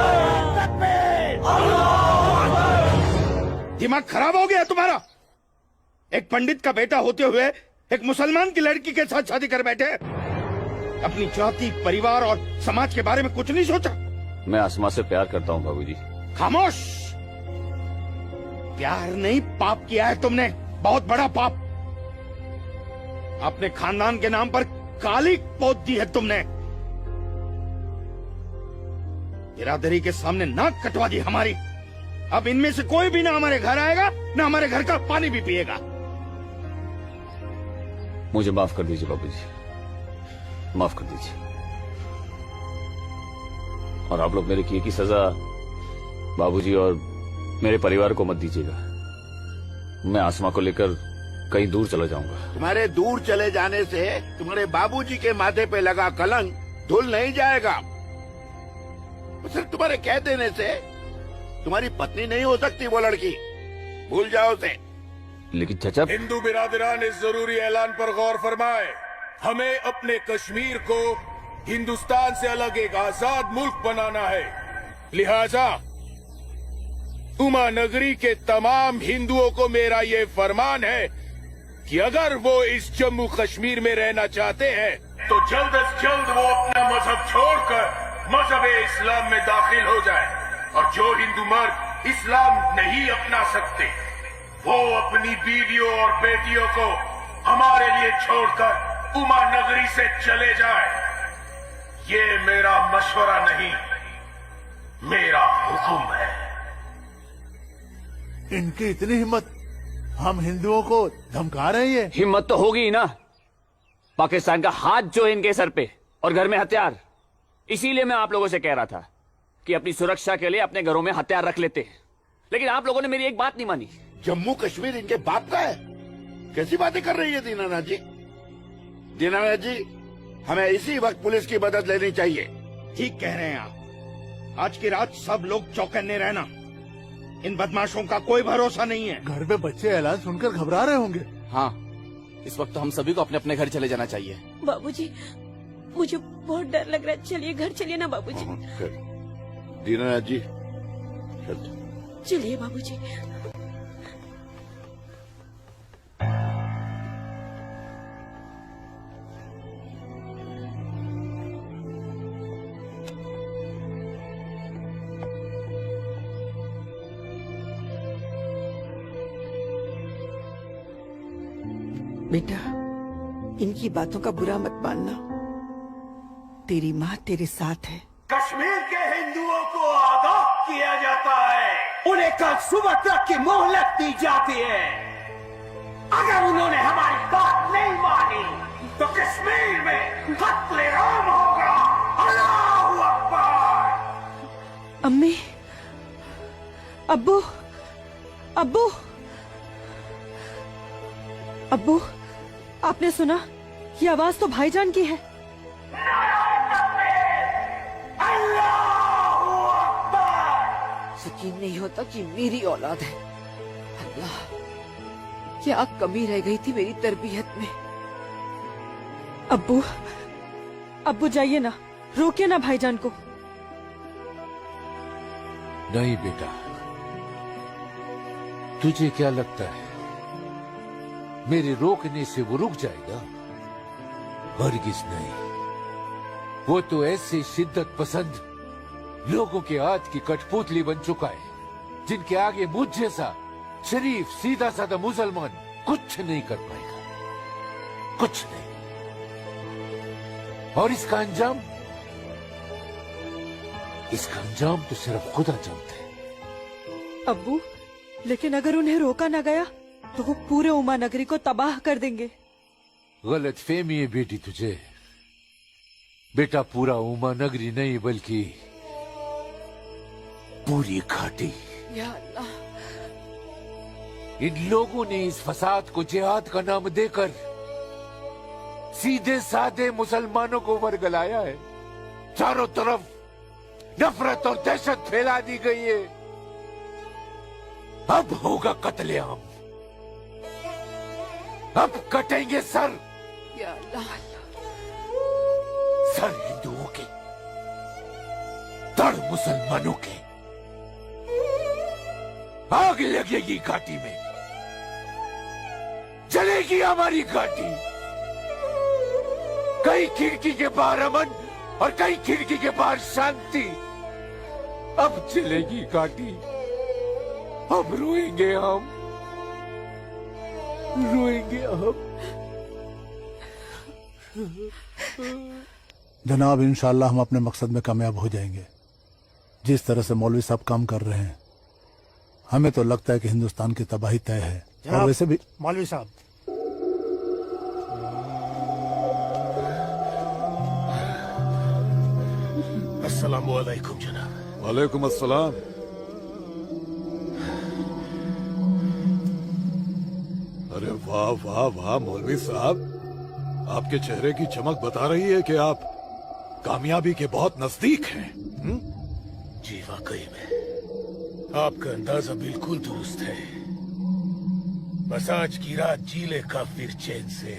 अकबर, अल्लाहू अकबर। दिमाग खराब हो गया तुम्हारा? एक पंडित का बेटा होते हुए एक मुसलमान की लड़की के साथ शादी कर बैठे। अपनी जाति, परिवार और समाज के बारे में कुछ नहीं सोचा? मैं आसमा से प्यार करता हूँ बाबूजी। खामोश। प्यार नहीं, पाप किया है तुमने, बहुत बड़ा पाप। अपने खानदान के नाम पर काली पोत दी है तुमने। बिरादरी के सामने नाक कटवा दी हमारी। अब इनमें से कोई भी ना हमारे घर आएगा, ना हमारे घर का पानी भी पिएगा। मुझे माफ कर दीजिए बाबूजी, माफ कर दीजिए। और आप लोग मेरे किए की सजा बाबूजी और मेरे परिवार को मत दीजिएगा। मैं आसमा को लेकर कहीं दूर चला जाऊंगा। तुम्हारे दूर चले जाने से तुम्हारे बाबूजी के माथे पे लगा कलंक धुल नहीं जाएगा। सिर्फ तुम्हारे कह देने से तुम्हारी पत्नी नहीं हो सकती वो लड़की, भूल जाओ उसे। लेकिन चाचा, हिंदू बिरादरान इस जरूरी ऐलान पर गौर फरमाए। हमें अपने कश्मीर को हिंदुस्तान से अलग एक आजाद मुल्क बनाना है। लिहाजा उमा नगरी के तमाम हिंदुओं को मेरा ये फरमान है कि अगर वो इस जम्मू कश्मीर में रहना चाहते हैं तो जल्द से जल्द वो अपना मजहब छोड़कर मजहब इस्लाम में दाखिल हो जाए, और जो हिंदू मर्द इस्लाम नहीं अपना सकते वो अपनी बीवियों और बेटियों को हमारे लिए छोड़कर उमा नगरी से चले जाए। ये मेरा मशवरा नहीं, मेरा हुक्म है। इनकी इतनी हिम्मत, हम हिंदुओं को धमका रहे हैं। ये हिम्मत तो होगी ही ना। पाकिस्तान का हाथ जो है इनके सर पे और घर में हथियार। इसीलिए मैं आप लोगों से कह रहा था कि अपनी सुरक्षा के लिए अपने घरों में हथियार रख लेते हैं, लेकिन आप लोगों ने मेरी एक बात नहीं मानी। जम्मू कश्मीर इनके बाप का है? कैसी बातें कर रही है दीनानाथ जी? दीनानाथ जी, हमें इसी वक्त पुलिस की मदद लेनी चाहिए। ठीक कह रहे हैं आप। आज की रात सब लोग चौकन्ने रहना, इन बदमाशों का कोई भरोसा नहीं है। घर में बच्चे ऐलान सुनकर घबरा रहे होंगे। हाँ, इस वक्त तो हम सभी को अपने अपने घर चले जाना चाहिए। बाबूजी, मुझे बहुत डर लग रहा है। चलिए घर चलिए ना बाबूजी। दीनानाथ जी, चलिए बाबूजी। बेटा, इनकी बातों का बुरा मत मानना। तेरी माँ तेरे साथ है। कश्मीर के हिंदुओं को आगाह किया जाता है, उन्हें कल सुबह तक की मोहलत दी जाती है। अगर उन्होंने हमारी बात नहीं मानी तो कश्मीर में कत्ले-आम होगा। अल्लाहू अकबर। अम्मी, अब्बू, अब्बू, अब्बू, आपने सुना? ये आवाज तो भाईजान की है। यकीन नहीं होता कि मेरी औलाद है। अल्लाह, क्या कमी रह गई थी मेरी तरबियत में। अब्बू, अब्बू जाइए ना, रोकिए ना भाईजान को। नहीं बेटा, तुझे क्या लगता है मेरे रोकने से वो रुक जाएगा? हरगिज नहीं। वो तो ऐसे शिद्दत पसंद लोगों के हाथ की कठपुतली बन चुका है, जिनके आगे मुझ जैसा शरीफ सीधा साधा मुसलमान कुछ नहीं कर पाएगा, कुछ नहीं। और इसका अंजाम तो सिर्फ खुदा जानता है। अब्बू, लेकिन अगर उन्हें रोका न गया तो वो पूरे उमा नगरी को तबाह कर देंगे। गलत फहमी है बेटी तुझे। बेटा, पूरा उमा नगरी नहीं बल्कि पूरी घाटी। या अल्लाह, इन लोगों ने इस फसाद को जिहाद का नाम देकर सीधे साधे मुसलमानों को वर्गलाया है। चारों तरफ नफरत और दहशत फैला दी गई है। अब होगा कत्लेआम, अब कटेंगे सर। या अल्लाह, सर हिंदुओं के, धड़ मुसलमानों के। आग लगेगी घाटी में, जलेगी हमारी घाटी। कई खिड़की के बाहर अमन और कई खिड़की के बाहर शांति। अब जलेगी घाटी, अब रोएंगे हम, रोएंगे हम। जनाब, इंशाल्लाह हम अपने मकसद में कामयाब हो जाएंगे। जिस तरह से मौलवी साहब काम कर रहे हैं, हमें तो लगता है कि हिंदुस्तान की तबाही तय है। और वैसे भी मौलवी साहब, अस्सलामु अलैकुम जनाब। वालेकुम अस्सलाम। अरे वाह वाह वाह मौलवी साहब, आपके चेहरे की चमक बता रही है कि आप कामयाबी के बहुत नजदीक हैं। जी वाकई में आपका अंदाजा बिल्कुल दुरुस्त है। बस आज की रात जी ले का फिर चैन से।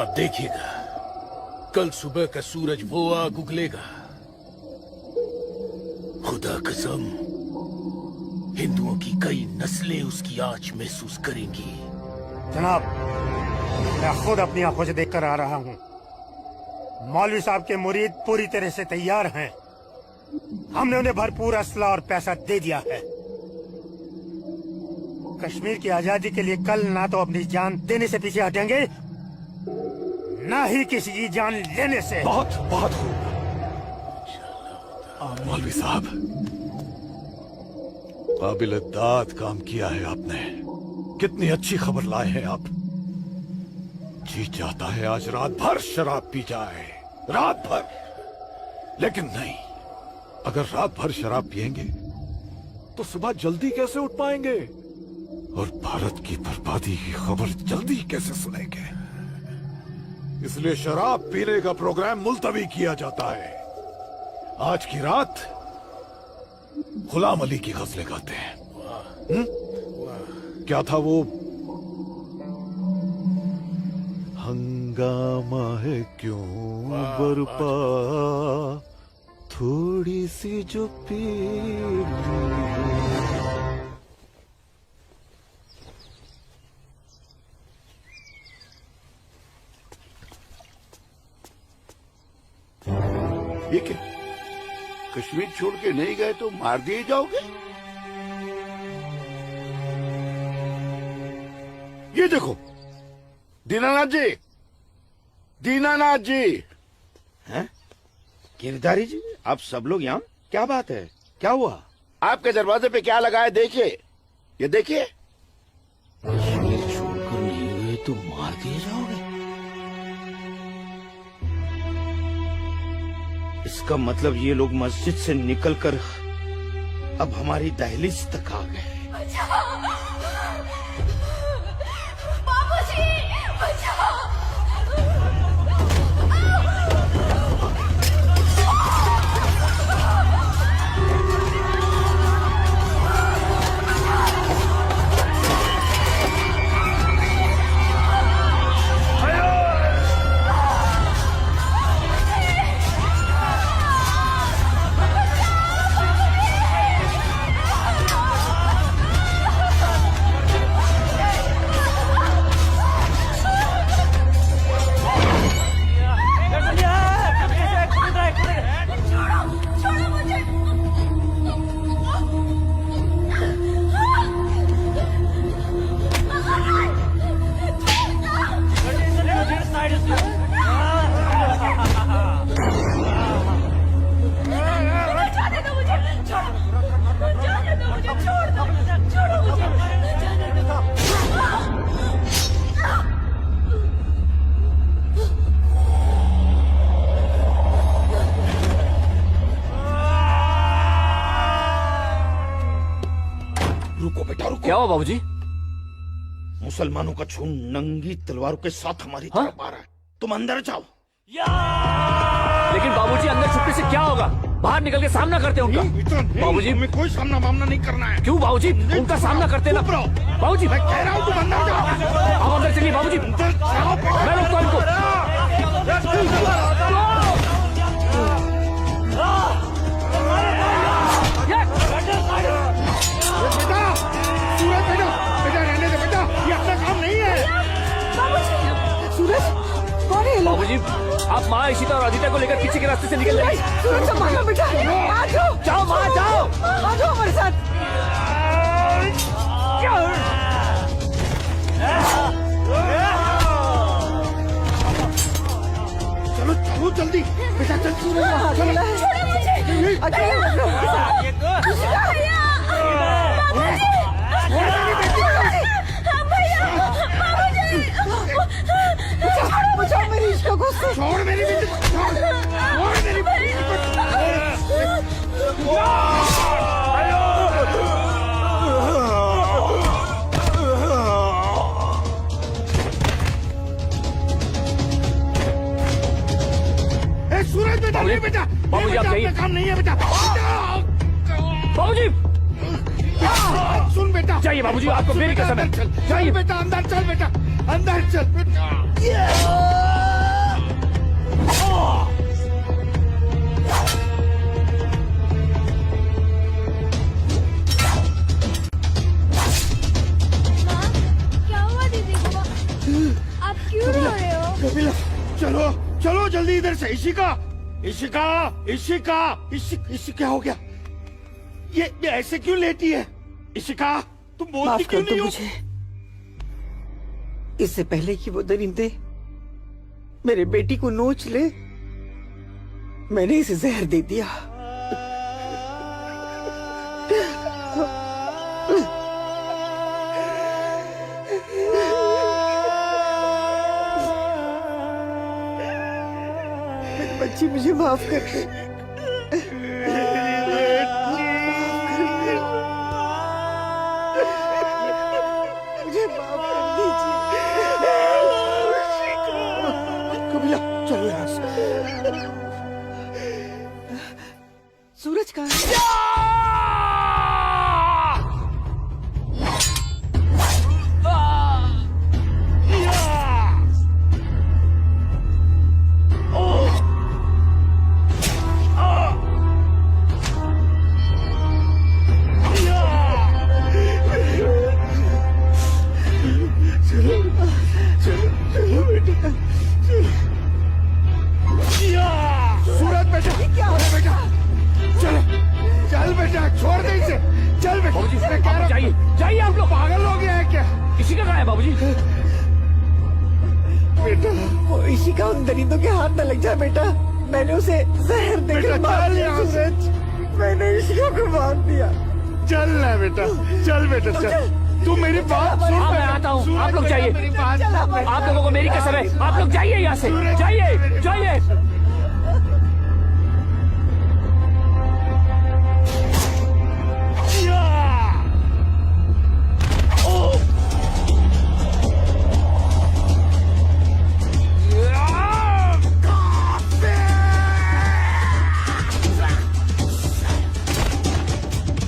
आप देखिएगा, कल सुबह का सूरज वो आग उगलेगा। खुदा कसम, हिंदुओं की कई नस्लें उसकी आंच महसूस करेंगी। जनाब, मैं खुद अपनी आंखों से देखकर आ रहा हूँ। मौलवी साहब के मुरीद पूरी तरह से तैयार हैं। हमने उन्हें भरपूर असला और पैसा दे दिया है। कश्मीर की आजादी के लिए कल ना तो अपनी जान देने से पीछे हटेंगे, ना ही किसी की जान लेने से। बहुत बहुत खूब मौलवी साहब, काबिल दाद काम किया है आपने। कितनी अच्छी खबर लाए हैं आप। जी चाहता है आज रात भर शराब पी जाए, रात भर। लेकिन नहीं, अगर रात भर शराब पिएंगे तो सुबह जल्दी कैसे उठ पाएंगे और भारत की बर्बादी की खबर जल्दी कैसे सुनेंगे। इसलिए शराब पीने का प्रोग्राम मुलतवी किया जाता है। आज की रात गुलाम अली की गजलें गाते हैं। क्या था वो? हंगामा है क्यों बरपा, थोड़ी सी जो पीर। ये क्या? कश्मीर छोड़ के नहीं गए तो मार दिए जाओगे? ये देखो, दीनानाथ जी, दीनानाथ जी। हैं? गिरधारी जी, आप सब लोग यहाँ? क्या बात है, क्या हुआ? आपके दरवाजे पे क्या लगा है देखिए, ये देखिए। कश्मीर छोड़कर नहीं गए तो मार दिए जाओगे? इसका मतलब ये लोग मस्जिद से निकलकर अब हमारी दहलीज तक आ गए। बाबूजी, बचाओ! रुको बेटा, रुको। क्या हुआ बाबूजी? मुसलमानों का झुंड नंगी तलवारों के साथ हमारी तरफ आ रहा है। तुम अंदर जाओ। लेकिन बाबूजी, अंदर छुपने से क्या होगा? बाहर निकल के सामना करते हैं उनका। बाबूजी, हमें कोई सामना मामला नहीं करना है। क्यों बाबूजी? उनका सामना करते ना। बाबूजी, मैं कह रहा हूँ तुम अंदर जाओ। आप अंदर चलिए बाबूजी, मैं रोकता हूं इनको। बेटा, सूरज बेटा, बेटा रहने दे बेटा, ये अपना काम नहीं है। सूरज, कौन है ये लोग? बाबूजी, आप माँ इशिता और आदित्य को लेकर पीछे के रास्ते से निकल जाइए। सूरज, संभालो बेटा, आ जाओ। जाओ माँ, जाओ। आ जाओ हमारे साथ। चलो चलो जल्दी, बेटा चल। सूरज वहाँ अकेला है। अकेला मत रहो। बचाओ मेरी इश्क को। छोड़ मेरी बेटी, छोड़ मेरी बेटी। सूरज बेटा, नहीं बेटा, बाबूजी, आप जाइए। काम नहीं है बेटा। बाबूजी सुन बेटा, चाहिए बाबूजी, आपको मेरी कसम है। चल बेटा, अंदर चल बेटा, अंदर चल बेटा। क्या हुआ दीदी को? आप क्यों रो रहे हो? कपिला, चलो चलो जल्दी इधर से। इशिका, इशिका, इशिका, क्या हो गया? ये ऐसे क्यों लेटी है? इशिका, तुम बोलती माफ क्यों कर दो नहीं हो? मुझे। इससे पहले कि वो दरिंदे मेरे बेटी को नोच ले, मैंने इसे जहर दे दिया। मेरी बच्ची, मुझे माफ कर दे। मुझे माफ कर दीजिए। कपिला, चलो यहाँ से। सूरज कहाँ है? सूरज बेटा, क्या हो बेटा? चलो, चल बेटा, छोड़ दे इसे। चल बेटा। बाबूजी, चाहिए चाहिए आप लोग। पागल हो गया है क्या? इसी का कहा है बाबूजी? बेटा, वो इसी का उन दरिंदों के हाथ न लग जाए बेटा। मैंने उसे जहर देकर मार दिया। सूरज, मैंने इशिका को मार दिया। चल ना बेटा, चल बेटा, चल। तू मेरी बात सुन। हाँ, मैं आता हूँ। आप लोग जाइए। आप लोगों को मेरी कसम है। आप लोग जाइए यहाँ से। जाइए जाइए।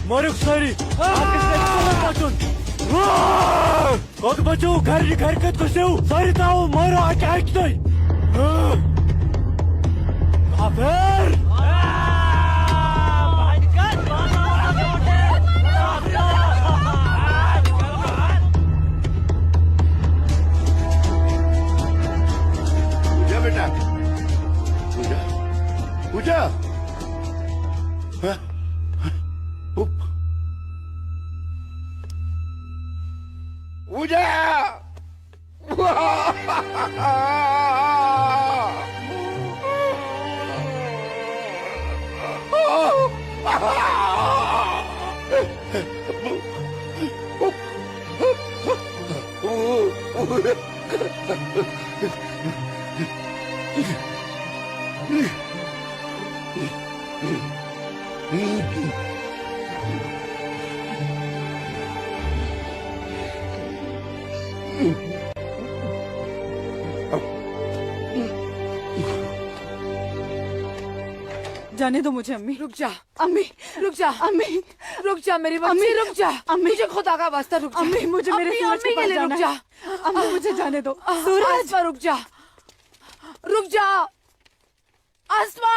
Moruk sari, Kok baju घर harakat ko seu, sari tahu mara attack dai. Kafir! पूजा बेटा, पूजा, पूजा। हाँ? पूजा! जाने दो मुझे अम्मी। रुक जा अम्मी, रुक जा अम्मी, रुक जा मेरी बच्ची, रुक जा अम्मी, मुझे खुदा का वास्ता रुक जा। अम्मी, मुझे मेरे अम्मी, सूरज के अम्मी पास के लिए जाना रुक जा। है। अम्मी, मुझे जाने दो। सूरज, आसमा रुक जा, रुक जा आसमा।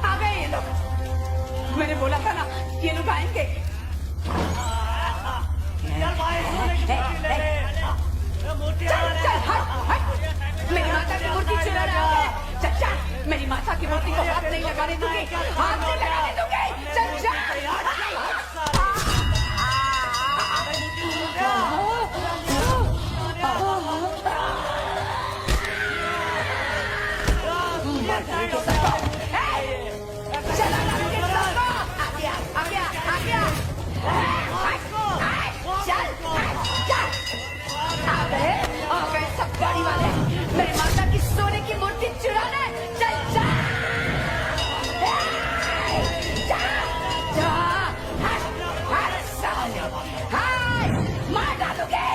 आ गए ये लोग, मैंने बोला था ना ये लोग आएंगे। की मूर्ति को हाथ नहीं लगाने दूंगी, हाथ नहीं लगाने दूंगी। चल जा। सब गाड़ी वाले मेरे माता की सोने की मूर्ति चुराने, चल जा जा जा, मार डालोगे।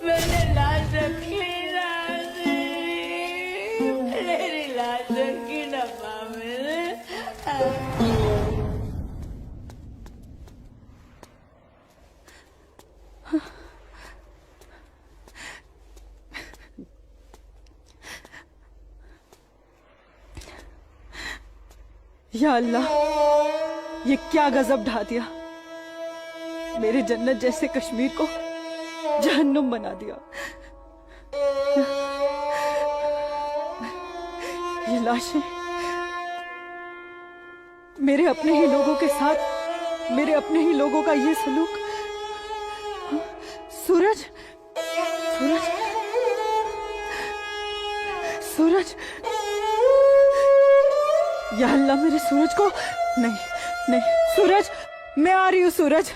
मैंने लाश रखी ना, मेरी लाश रखी ना माँ मैंने। या अल्लाह, ये क्या गजब ढा दिया। मेरे जन्नत जैसे कश्मीर को जहन्नुम बना दिया। ये लाशें मेरे अपने ही लोगों के साथ, मेरे अपने ही लोगों का ये सलूक। सूरज, सूरज, सूरज, या अल्लाह, मेरे सूरज को नहीं, नहीं, सूरज, मैं आ रही हूँ सूरज।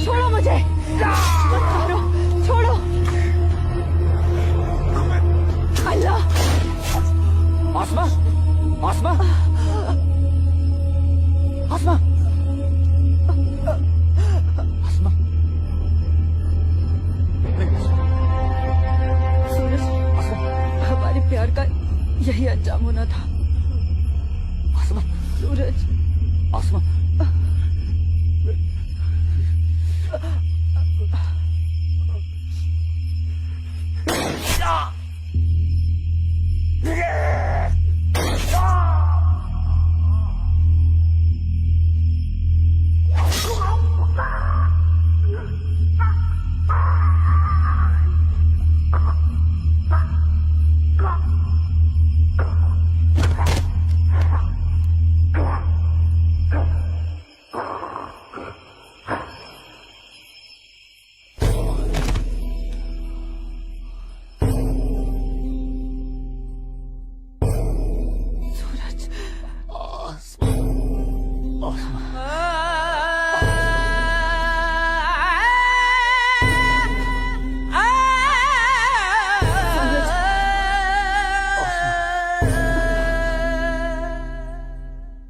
छोड़ो मुझे, मत मारो, छोड़ो। अल्लाह, आसमा, आसमा, आसमा, आसमा। सूरज, हमारे प्यार का यही अंजाम होना था। आसमा, सूरज, आसमा।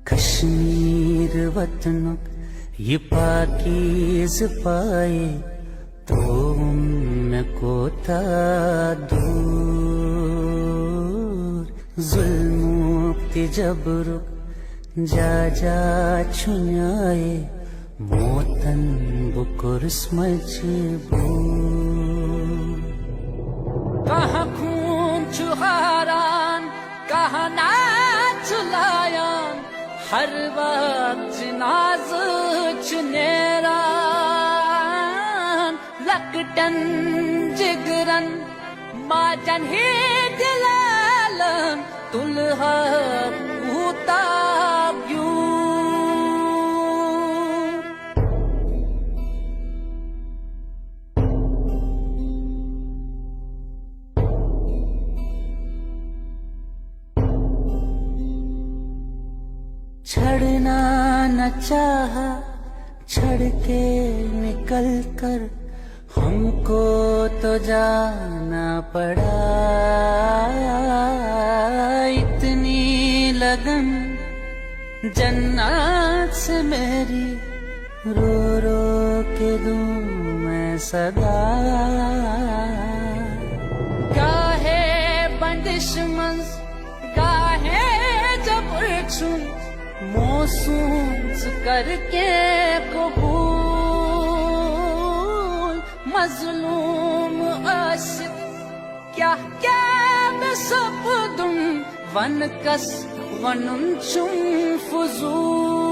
कश्मीर वतन ये पाकीज़ पाए तो उनको था दूर जुल्म के जबर जा जा छुनाए मोतन बुकुर्स मजबूर। कहाँ खून चुहारान कहाँ नाच लायान हर वक्त नाज चुनेरान लकटन जिगरन माजन ही दिलालन तुलहा उताब्यू। छड़ना न चाहा, छड़ के निकल कर हमको तो जाना पड़ा। इतनी लगन जन्नत से मेरी, रो रो के दूं मैं सदा। गाहे बंदिश मंज गाहे जबर चुन, मौसूम करके कबूल। मजलूम आशिक क्या क्या मैं सब दूं, वन कस वनुन चुम फुजूल।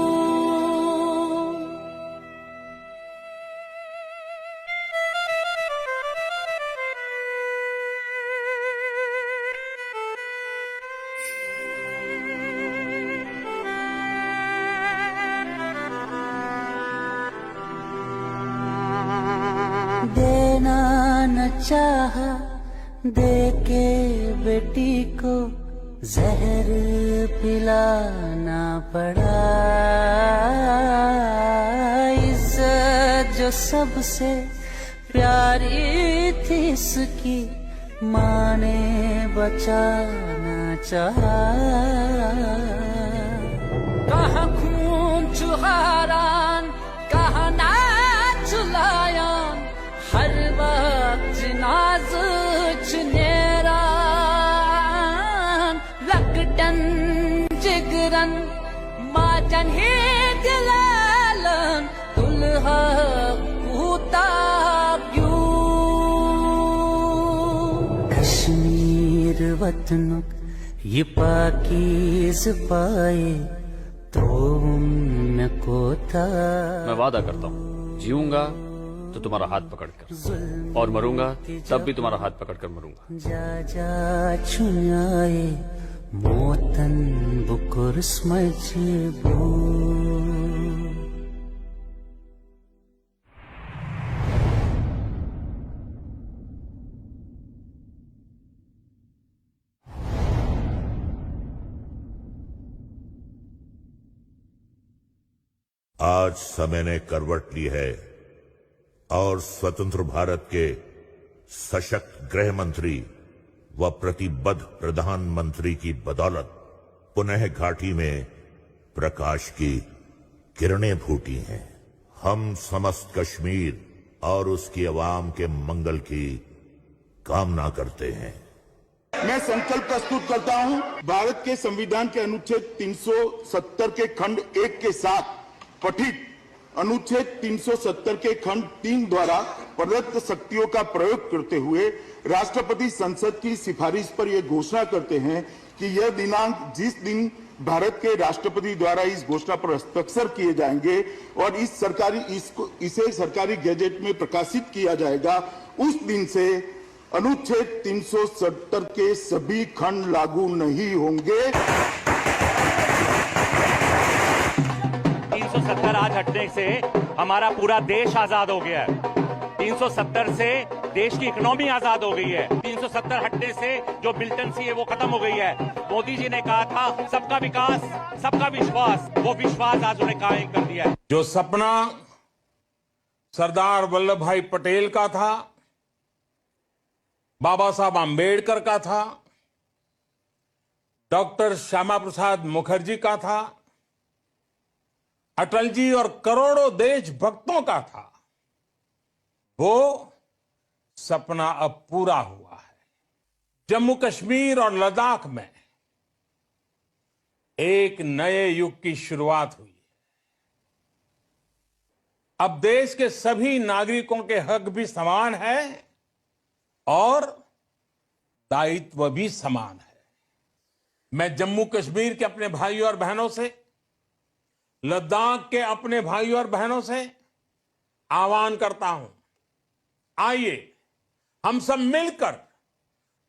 देना न चाहा, दे के बेटी को जहर पिलाना पड़ा। इज्जत जो सबसे प्यारी थी इसकी, माँ ने बचाना चाहा। कहाँ खून चुहारान, कहाँ नाच लायान, हर वक्त नाज चुनेरान। लकटन जिगरन माजन ही दिलालन, दुल्हा कूता क्यों। कश्मीर वतनुक ये पाकीज़ पाए, तो उनको था। मैं वादा करता हूँ, जीऊंगा तो तुम्हारा हाथ पकड़कर, और मरूंगा तब भी तुम्हारा हाथ पकड़कर मरूंगा। जा जा छुनाए मोतन बुकुर मजबूर। आज समय ने करवट ली है और स्वतंत्र भारत के सशक्त गृह मंत्री व प्रतिबद्ध प्रधानमंत्री की बदौलत पुनः घाटी में प्रकाश की किरणें फूटी हैं। हम समस्त कश्मीर और उसकी आवाम के मंगल की कामना करते हैं। मैं संकल्प प्रस्तुत करता हूं, भारत के संविधान के अनुच्छेद 370 के खंड 1 के साथ पठित अनुच्छेद 370 के खंड 3 द्वारा प्रदत्त शक्तियों का प्रयोग करते हुए राष्ट्रपति संसद की सिफारिश पर यह घोषणा करते हैं कि यह दिनांक जिस दिन भारत के राष्ट्रपति द्वारा इस घोषणा पर हस्ताक्षर किए जाएंगे और इसे सरकारी गैजेट में प्रकाशित किया जाएगा, उस दिन से अनुच्छेद 370 के सभी खंड लागू नहीं होंगे। 370 आज हटने से हमारा पूरा देश आजाद हो गया है। 370 से देश की इकोनॉमी आजाद हो गई है। 370 हटने से जो मिलिटेंसी है वो खत्म हो गई है। मोदी जी ने कहा था सबका विकास सबका विश्वास, वो विश्वास आज उन्हें कायम कर दिया है। जो सपना सरदार वल्लभ भाई पटेल का था, बाबा साहब आम्बेडकर का था, डॉक्टर श्यामा प्रसाद मुखर्जी का था, अटल जी और करोड़ों देशभक्तों का था, वो सपना अब पूरा हुआ है। जम्मू कश्मीर और लद्दाख में एक नए युग की शुरुआत हुई है। अब देश के सभी नागरिकों के हक भी समान है और दायित्व भी समान है। मैं जम्मू कश्मीर के अपने भाइयों और बहनों से, लद्दाख के अपने भाइयों और बहनों से आह्वान करता हूं, आइए हम सब मिलकर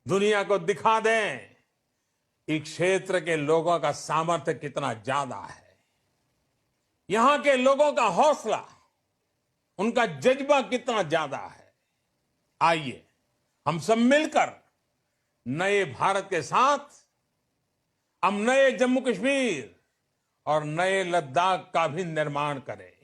दुनिया को दिखा दें इस क्षेत्र के लोगों का सामर्थ्य कितना ज्यादा है। यहां के लोगों का हौसला, उनका जज्बा कितना ज्यादा है। आइए हम सब मिलकर नए भारत के साथ हम नए जम्मू कश्मीर और नए लद्दाख का भी निर्माण करे।